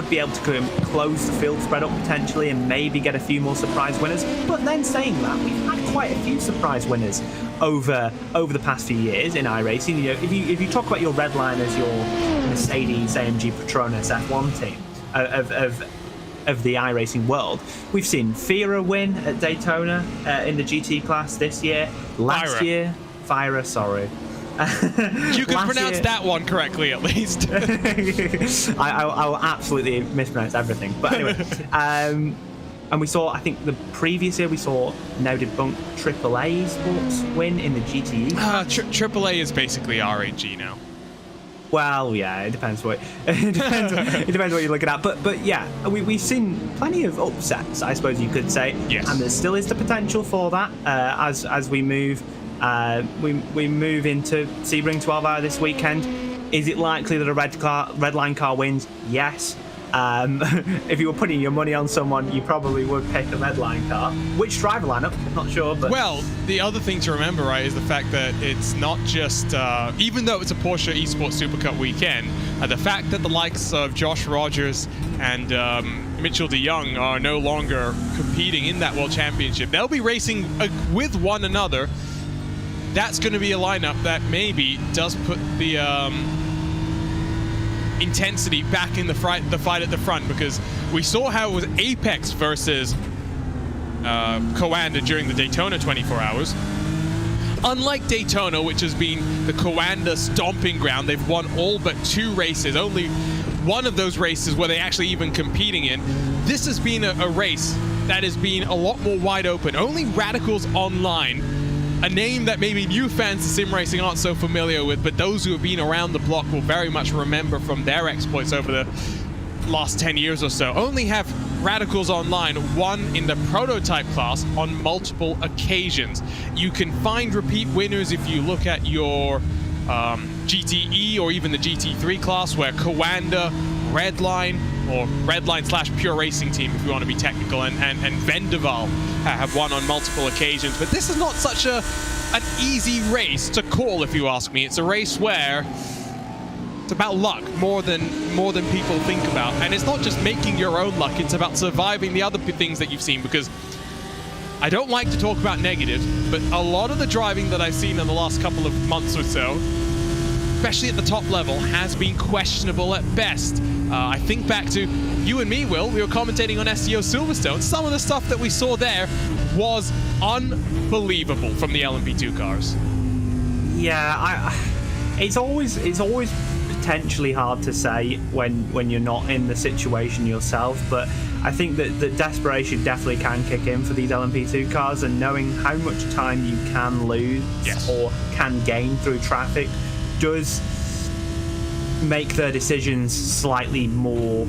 be able to close the field spread up potentially and maybe get a few more surprise winners. But then saying that, we've had quite a few surprise winners over the past few years in iRacing. You know, if you talk about your Red Line as your Mercedes AMG Petronas F1 team of the iRacing world, we've seen Fira win at Daytona in the GT class this year. Last year, Fira, sorry. You can pronounce that one correctly, at least. I will absolutely mispronounce everything. But anyway, and we saw, I think the previous year we saw now debunked AAA Sports win in the GTE. AAA is basically RAG now. Well, yeah, it depends what it depends what you're looking at. But yeah, we've seen plenty of upsets, I suppose you could say. Yes. And there still is the potential for that as we move. We move into Sebring 12 Hour this weekend. Is it likely that a red line car wins? Yes. If you were putting your money on someone, you probably would pick a Redline car. Which driver lineup? Not sure, but Well, the other thing to remember, right, is the fact that it's not just, even though it's a Porsche Esports Super Cup weekend, the fact that the likes of Josh Rogers and Mitchell de Jong are no longer competing in that World Championship. They'll be racing with one another. That's going to be a lineup that maybe does put the intensity back in the fight at the front, because we saw how it was Apex versus Coanda during the Daytona 24 hours. Unlike Daytona, which has been the Coanda stomping ground, they've won all but 2 races. Only one of those races were they actually even competing in. This has been a race that has been a lot more wide open. Only Radicals Online, a name that maybe new fans of sim racing aren't so familiar with, but those who have been around the block will very much remember from their exploits over the last 10 years or so. Only have Radicals Online won in the prototype class on multiple occasions. You can find repeat winners if you look at your GTE or even the GT3 class, where Coanda, Redline, or Redline / Pure Racing Team, if you want to be technical, and Vendaval have won on multiple occasions. But this is not such an easy race to call, if you ask me. It's a race where it's about luck more than people think about, and it's not just making your own luck. It's about surviving the other things that you've seen, because I don't like to talk about negatives, but a lot of the driving that I've seen in the last couple of months or so, especially at the top level, has been questionable at best. I think back to you and me, Will. We were commentating on SEO Silverstone. Some of the stuff that we saw there was unbelievable from the LMP2 cars. yeah, it's always potentially hard to say when you're not in the situation yourself, but I think that the desperation definitely can kick in for these LMP2 cars, and knowing how much time you can lose or can gain through traffic does make their decisions slightly more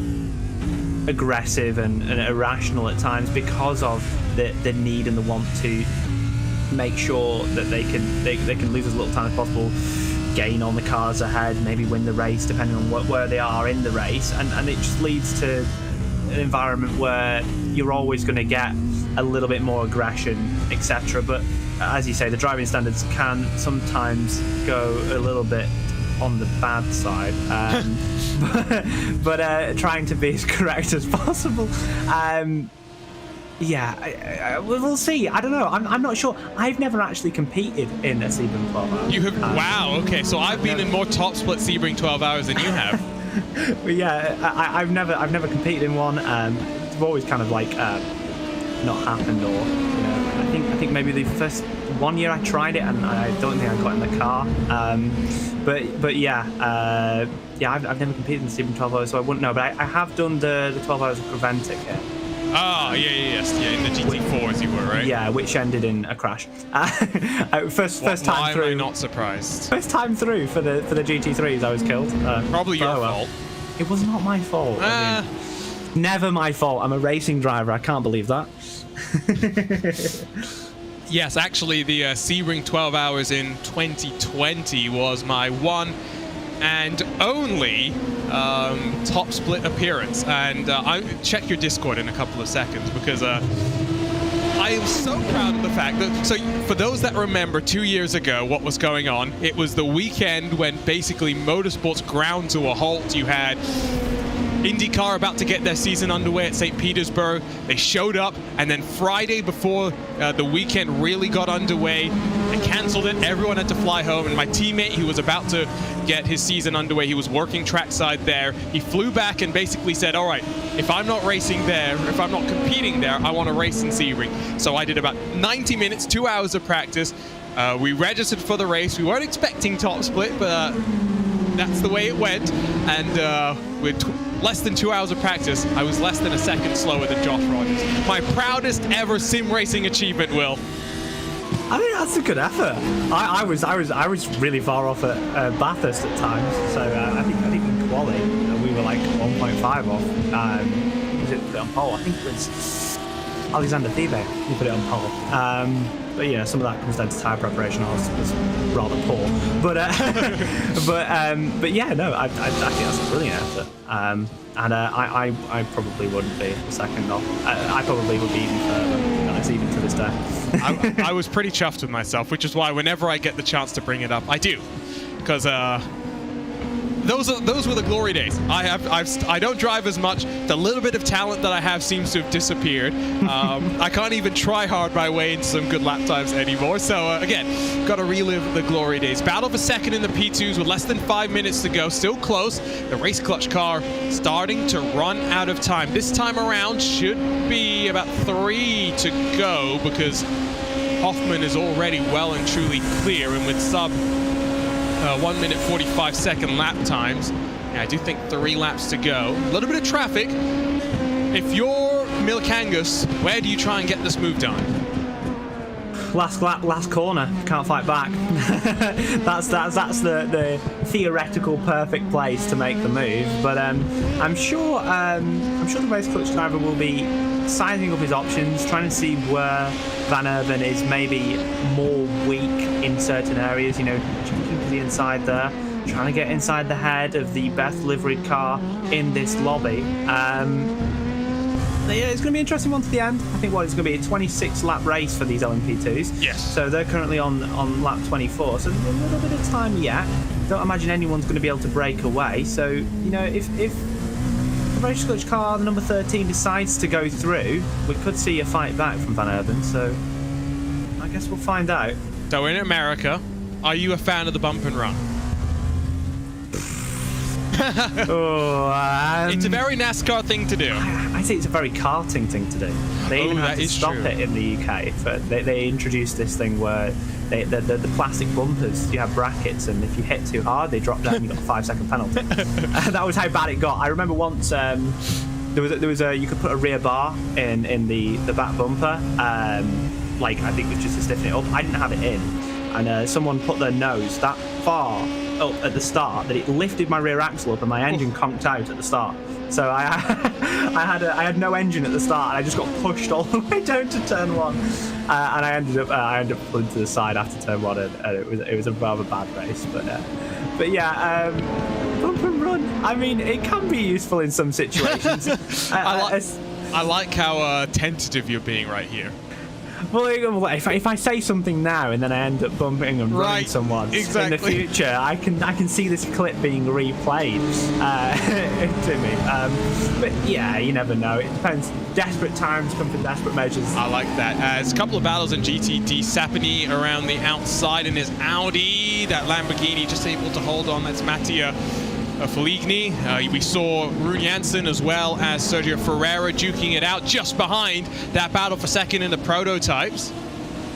aggressive and irrational at times, because of the need and the want to make sure that they can lose as little time as possible, gain on the cars ahead, maybe win the race depending on where they are in the race, and it just leads to an environment where you're always going to get a little bit more aggression, etc. But as you say, the driving standards can sometimes go a little bit on the bad side, but trying to be as correct as possible. We'll see. I don't know. I'm not sure. I've never actually competed in a Sebring 12 hours. You have? Wow. Okay. So I've been in more top split Sebring 12 hours than you have. But yeah, I've never competed in one. It's always kind of like not happened, or I think maybe the first 1 year I tried it, and I don't think I got in the car. I've never competed in the Sebring 12 hours, so I wouldn't know. But I have done the 12 hours of Preventic here. Oh, in the GT4 as you were, right? Yeah, which ended in a crash. First time through. Why am I not surprised? First time through for the GT3s, I was killed. Probably your fault. It was not my fault. I mean, never my fault. I'm a racing driver. I can't believe that. Yes, actually, the Sebring 12 hours in 2020 was my one and only top split appearance. And I'll check your Discord in a couple of seconds, because I am so proud of the fact that, so for those that remember 2 years ago what was going on, it was the weekend when basically motorsports ground to a halt. You had IndyCar about to get their season underway at St. Petersburg. They showed up, and then Friday before the weekend really got underway, they canceled it. Everyone had to fly home, and my teammate, who was about to get his season underway, he was working trackside there. He flew back and basically said, all right, if I'm not racing there, if I'm not competing there, I want to race in Sebring. So I did about 90 minutes, 2 hours of practice. We registered for the race. We weren't expecting top split, but that's the way it went. And with less than 2 hours of practice, I was less than a second slower than Josh Rogers. My proudest ever sim racing achievement, Will. I think that's a good effort. I was really far off at Bathurst at times, so I think in quali we were like 1.5 off. Was it put it on pole? I think it was Alexander Thiebe who put it on pole. But yeah, some of that comes down to tyre preparation. I was rather poor, but yeah, no, I think that's a brilliant effort. And I probably wouldn't be the second off. I probably would be even further, to be honest, even to this day. I was pretty chuffed with myself, which is why whenever I get the chance to bring it up, I do. Because those were the glory days. I don't drive as much. The little bit of talent that I have seems to have disappeared. I can't even try hard my way into some good lap times anymore. So again, got to relive the glory days. Battle for second in the P2s with less than 5 minutes to go. Still close. The race clutch car starting to run out of time. This time around should be about 3 to go because Hoffman is already well and truly clear, and with sub 1 minute 45 second lap times. Yeah, I do think 3 laps to go. A little bit of traffic. If you're Milkangas, where do you try and get this move done? Last lap, last corner. Can't fight back. that's the theoretical perfect place to make the move. But I'm sure the race clutch driver will be sizing up his options, trying to see where Van Erven is maybe more weak in certain areas. You know, jumping to the inside there, trying to get inside the head of the best liveried car in this lobby. Yeah, it's going to be an interesting one to the end. I think it's going to be a 26-lap race for these LMP2s. Yes. So they're currently on lap 24, so there's a little bit of time yet. Don't imagine anyone's going to be able to break away. So, you know, if the race clutch car, the number 13, decides to go through, we could see a fight back from Van Erven. So I guess we'll find out. So in America, are you a fan of the bump and run? It's a very NASCAR thing to do. I think it's a very karting thing to do. They even had to stop it in the UK. But they introduced this thing where the plastic bumpers, you have brackets, and if you hit too hard, they drop down. You got a 5-second penalty. That was how bad it got. I remember once there was a you could put a rear bar in the back bumper. Like I think it was just to stiffen it up. I didn't have it in, and someone put their nose that far up at the start that it lifted my rear axle up and my engine conked out at the start. So I had no engine at the start, and I just got pushed all the way down to turn 1, and I ended up pulling to the side after turn 1, and it was a rather bad race. But yeah, bump and run. I mean, it can be useful in some situations. I like how tentative you're being right here. Well, if I say something now and then I end up bumping and running someone in the future, I can see this clip being replayed to me. But yeah, you never know. It depends. Desperate times come for desperate measures. I like that. There's a couple of battles in GTD. Sapini around the outside in his Audi. That Lamborghini just able to hold on. That's Mattia Feligni. We saw Rune Jansen as well as Sergio Ferreira duking it out just behind that battle for second in the prototypes.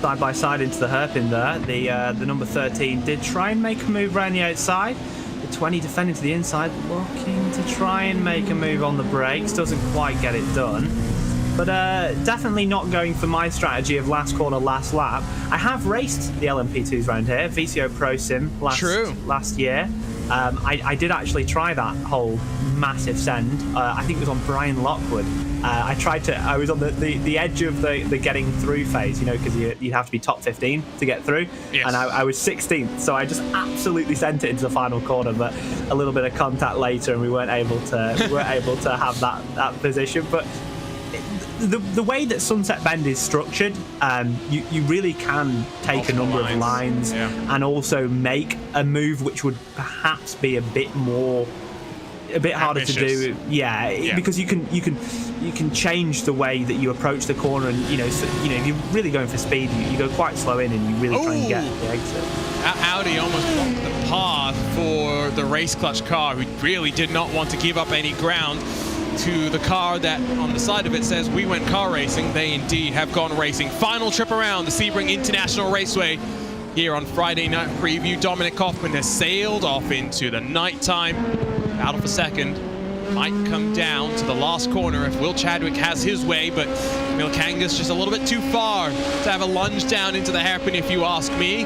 Side by side into the hairpin there. The number 13 did try and make a move around the outside. The 20 defending to the inside, looking to try and make a move on the brakes. Doesn't quite get it done. But definitely not going for my strategy of last corner, last lap. I have raced the LMP2s around here, VCO Pro Sim last year. I did actually try that whole massive send. I think it was on Brian Lockwood. I was on the edge of the getting through phase, you know, because you'd have to be top 15 to get through. Yes. And I was 16th, so I just absolutely sent it into the final corner, but a little bit of contact later, and we weren't able to have that position. But the way that Sunset Bend is structured, you really can take a number of lines and also make a move which would perhaps be a bit harder to do. Yeah, because you can change the way that you approach the corner, and if you're really going for speed, you go quite slow in and you really try and get the exit. Audi almost blocked the path for the race clutch car, who really did not want to give up any ground to the car that on the side of it says we went car racing. They indeed have gone racing. Final trip around the Sebring International Raceway here on Friday Night Preview. Dominic Hoffman has sailed off into the nighttime. Battle for second might come down to the last corner if Will Chadwick has his way, but Milkangas just a little bit too far to have a lunge down into the hairpin, if you ask me.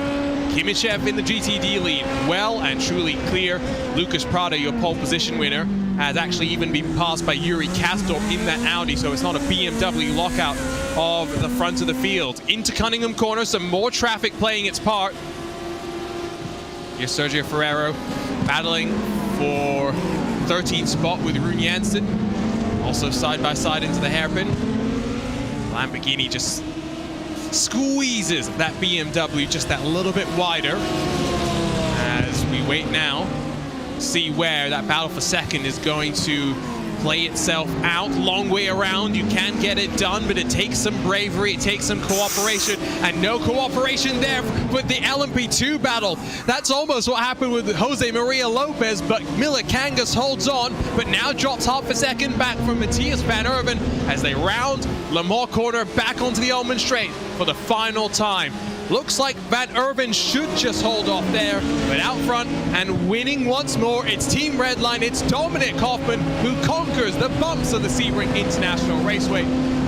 Kimichev in the GTD lead, well and truly clear. Lucas Prado, your pole position winner, has actually even been passed by Yuri Kastorp in that Audi, so it's not a BMW lockout of the front of the field. Into Cunningham Corner, some more traffic playing its part. Here's Sergio Ferrero battling for 13th spot with Rune Jansen. Also side by side into the hairpin. Lamborghini just squeezes that BMW just that little bit wider. As we wait now, see where that battle for second is going to play itself out. Long way around, you can get it done, but it takes some bravery, it takes some cooperation, and no cooperation there with the LMP2 battle. That's almost what happened with Jose Maria Lopez, but Milikangas holds on, but now drops half a second back from Matthias Van Erven as they round Le Mans corner back onto the Ulman Straight for the final time. Looks like Van Erven should just hold off there, but out front and winning once more, it's Team Redline, it's Dominic Hoffman who conquers the bumps of the Sebring International Raceway.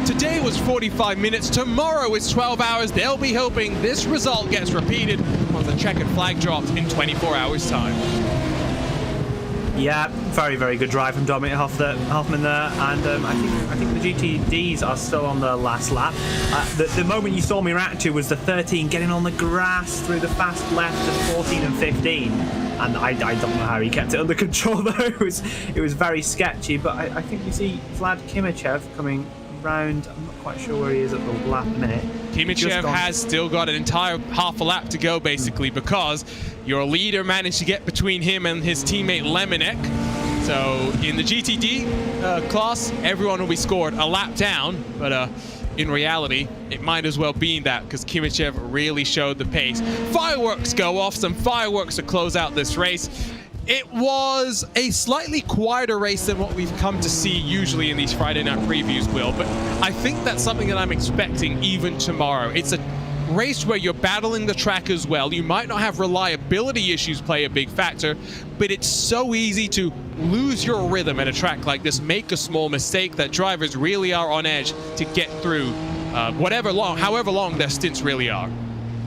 Today was 45 minutes, tomorrow is 12 hours. They'll be hoping this result gets repeated once the checkered flag drops in 24 hours time. Yeah, very, very good drive from Dominic Hoffman there, and I think the GTDs are still on their last lap. The moment you saw me react to was the 13 getting on the grass through the fast left of 14 and 15, and I don't know how he kept it under control though. It was very sketchy, but I think we see Vlad Kimichev coming round. I'm not quite sure where he is at the lap minute. Kimichev has still got an entire half a lap to go basically, because your leader managed to get between him and his teammate Lemonek. So in the GTD class, everyone will be scored a lap down, but in reality, it might as well be that, because Kimichev really showed the pace. Fireworks go off, some fireworks to close out this race. It was a slightly quieter race than what we've come to see usually in these Friday night previews, Will, but I think that's something that I'm expecting even tomorrow. It's a race where you're battling the track as well. You might not have reliability issues play a big factor, but it's so easy to lose your rhythm at a track like this, make a small mistake, that drivers really are on edge to get through however long their stints really are.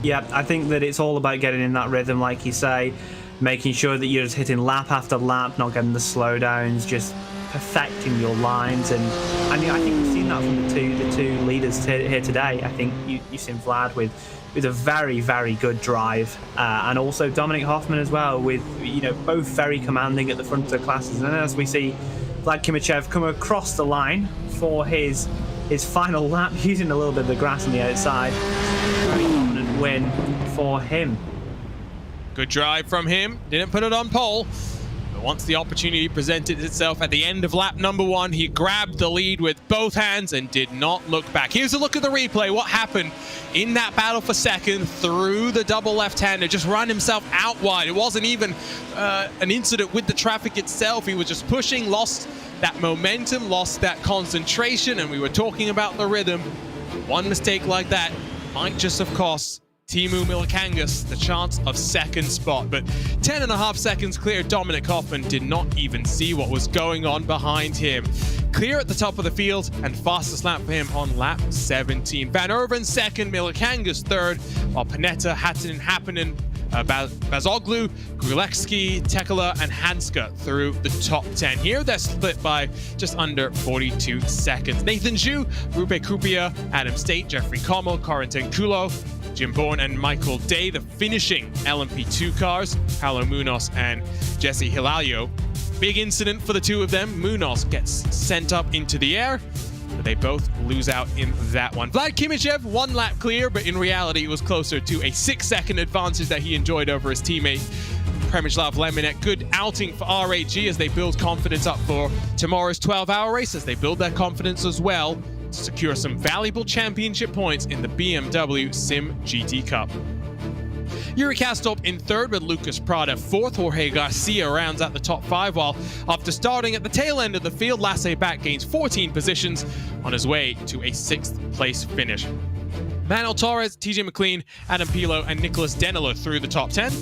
Yeah, I think that it's all about getting in that rhythm, like you say, making sure that you're just hitting lap after lap, not getting the slowdowns, just perfecting your lines, and I think we've seen that from the two leaders here today. I think you've seen Vlad with a very, very good drive, and also Dominic Hoffman as well, with both very commanding at the front of the classes. And as we see Vlad Kimichev come across the line for his final lap, using a little bit of the grass on the outside, very confident win for him. Good drive from him, didn't put it on pole, but once the opportunity presented itself at the end of lap number 1, he grabbed the lead with both hands and did not look back. Here's a look at the replay. What happened in that battle for second through the double left-hander, just ran himself out wide. It wasn't even an incident with the traffic itself. He was just pushing, lost that momentum, lost that concentration, and we were talking about the rhythm. One mistake like that might just have cost Teemu Milikangas the chance of second spot, but 10.5 seconds clear. Dominic Hoffman did not even see what was going on behind him. Clear at the top of the field, and fastest lap for him on lap 17. Van Erven second, Milikangas third, while Panetta, Happinen, Bazoglu, Grulecki, Tekela, and Hanska through the top 10. Here they're split by just under 42 seconds. Nathan Zhu, Rupe Krupia, Adam State, Jeffrey Kommel, Corentin Kulo, Jim Bourne, and Michael Day, the finishing LMP2 cars, Paulo Munoz and Jesse Hilalio. Big incident for the two of them. Munoz gets sent up into the air, but they both lose out in that one. Vlad Kimichev, 1 lap clear, but in reality it was closer to a 6-second advantage that he enjoyed over his teammate Przemysław Lemonek. Good outing for RAG as they build confidence up for tomorrow's 12-hour race, as they build their confidence as well to secure some valuable championship points in the BMW Sim GT Cup. Yuri Kastorp in third with Lucas Prada fourth. Jorge Garcia rounds out the top 5, while after starting at the tail end of the field, Lasse Back gains 14 positions on his way to a 6th place finish. Manuel Torres, TJ McLean, Adam Pilo, and Nicholas Denelo through the top 10.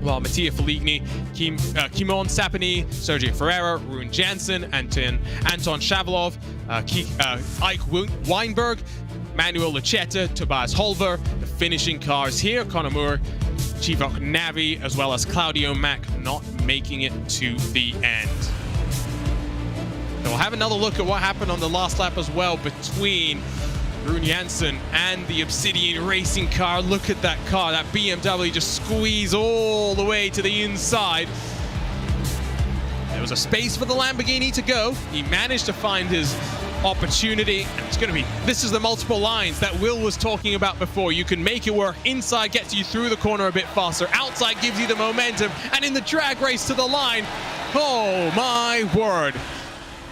While Mattia Feligny, Kimon Sapani, Sergio Ferreira, Rune Jansen, Anton Shavalov, Ike Weinberg, Manuel Lucetta, Tobias Holver, the finishing cars here, Conor Moore, Chivok Navi, as well as Claudio Mack not making it to the end. And we'll have another look at what happened on the last lap as well between Rune Jansen and the Obsidian racing car. Look at that car, that BMW just squeezed all the way to the inside. There was a space for the Lamborghini to go. He managed to find his opportunity, and it's going to be, this is the multiple lines that Will was talking about before. You can make it work. Inside gets you through the corner a bit faster. Outside gives you the momentum, and in the drag race to the line, oh my word.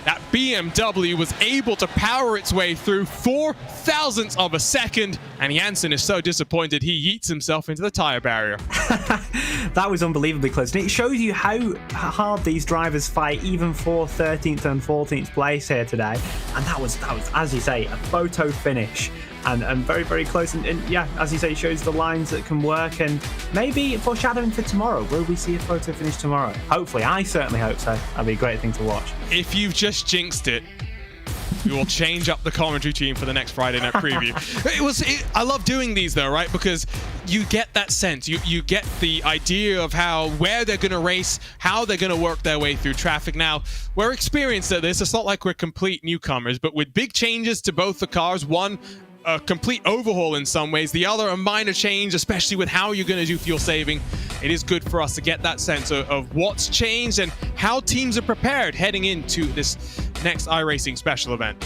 That BMW was able to power its way through 4 thousandths of a second, and Janssen is so disappointed he yeets himself into the tire barrier. That was unbelievably close, and it shows you how hard these drivers fight, even for 13th and 14th place here today. And that was, as you say, a photo finish. And very, very close. And yeah, as you say, it shows the lines that can work, and maybe foreshadowing for tomorrow. Will we see a photo finish tomorrow? Hopefully. I certainly hope so. That'd be a great thing to watch. If you've just jinxed it, we will change up the commentary team for the next Friday night preview. I love doing these though, right? Because you get that sense. You get the idea of where they're going to race, how they're going to work their way through traffic. Now, we're experienced at this. It's not like we're complete newcomers, but with big changes to both the cars, one a complete overhaul in some ways, the other a minor change, especially with how you're going to do fuel saving. It is good for us to get that sense of what's changed and how teams are prepared heading into this next iRacing special event.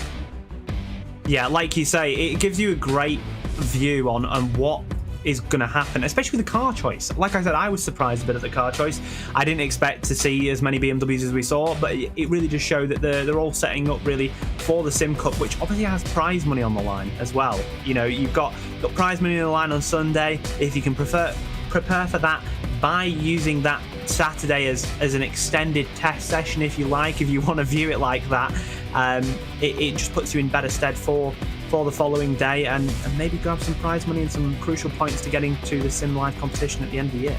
Yeah, like you say, it gives you a great view on what is going to happen, especially with the car choice. Like I said, I was surprised a bit at the car choice. I didn't expect to see as many BMWs as we saw, but it really just showed that they're all setting up really for the Sim Cup, which obviously has prize money on the line as well. You know, you've got prize money on the line on Sunday. If you can prepare for that by using that Saturday as an extended test session, if you like, if you want to view it like that, it just puts you in better stead for the following day, and maybe grab some prize money and some crucial points to getting to the Sim Live competition at the end of the year.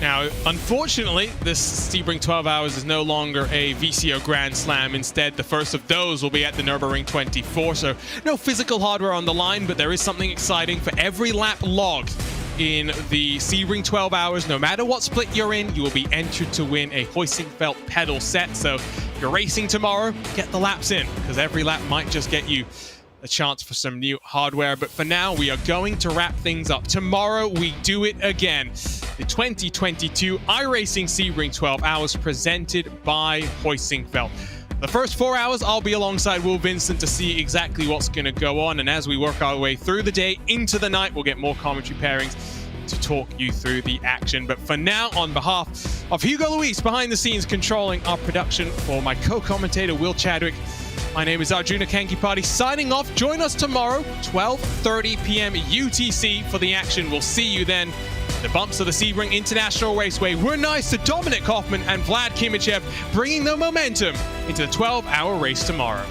Now, unfortunately, this Sebring 12 Hours is no longer a VCO Grand Slam. Instead, the first of those will be at the Nürburgring 24, so no physical hardware on the line, but there is something exciting for every lap logged in the Sebring 12 Hours. No matter what split you're in, you will be entered to win a hoisting felt pedal set. So if you're racing tomorrow, get the laps in, because every lap might just get you a chance for some new hardware. But for now, we are going to wrap things up. Tomorrow, we do it again. The 2022 iRacing Sebring 12 Hours presented by Hoisting Felt. The first 4 hours, I'll be alongside Will Vincent to see exactly what's going to go on. And as we work our way through the day into the night, we'll get more commentary pairings to talk you through the action. But for now, on behalf of Hugo Luis behind the scenes controlling our production, for my co-commentator Will Chadwick, my name is Arjuna Kankipati signing off. Join us tomorrow, 12:30 p.m. UTC for the action. We'll see you then. The bumps of the Sebring International Raceway were nice to Dominic Hoffman and Vlad Kimichev, bringing the momentum into the 12-hour race tomorrow.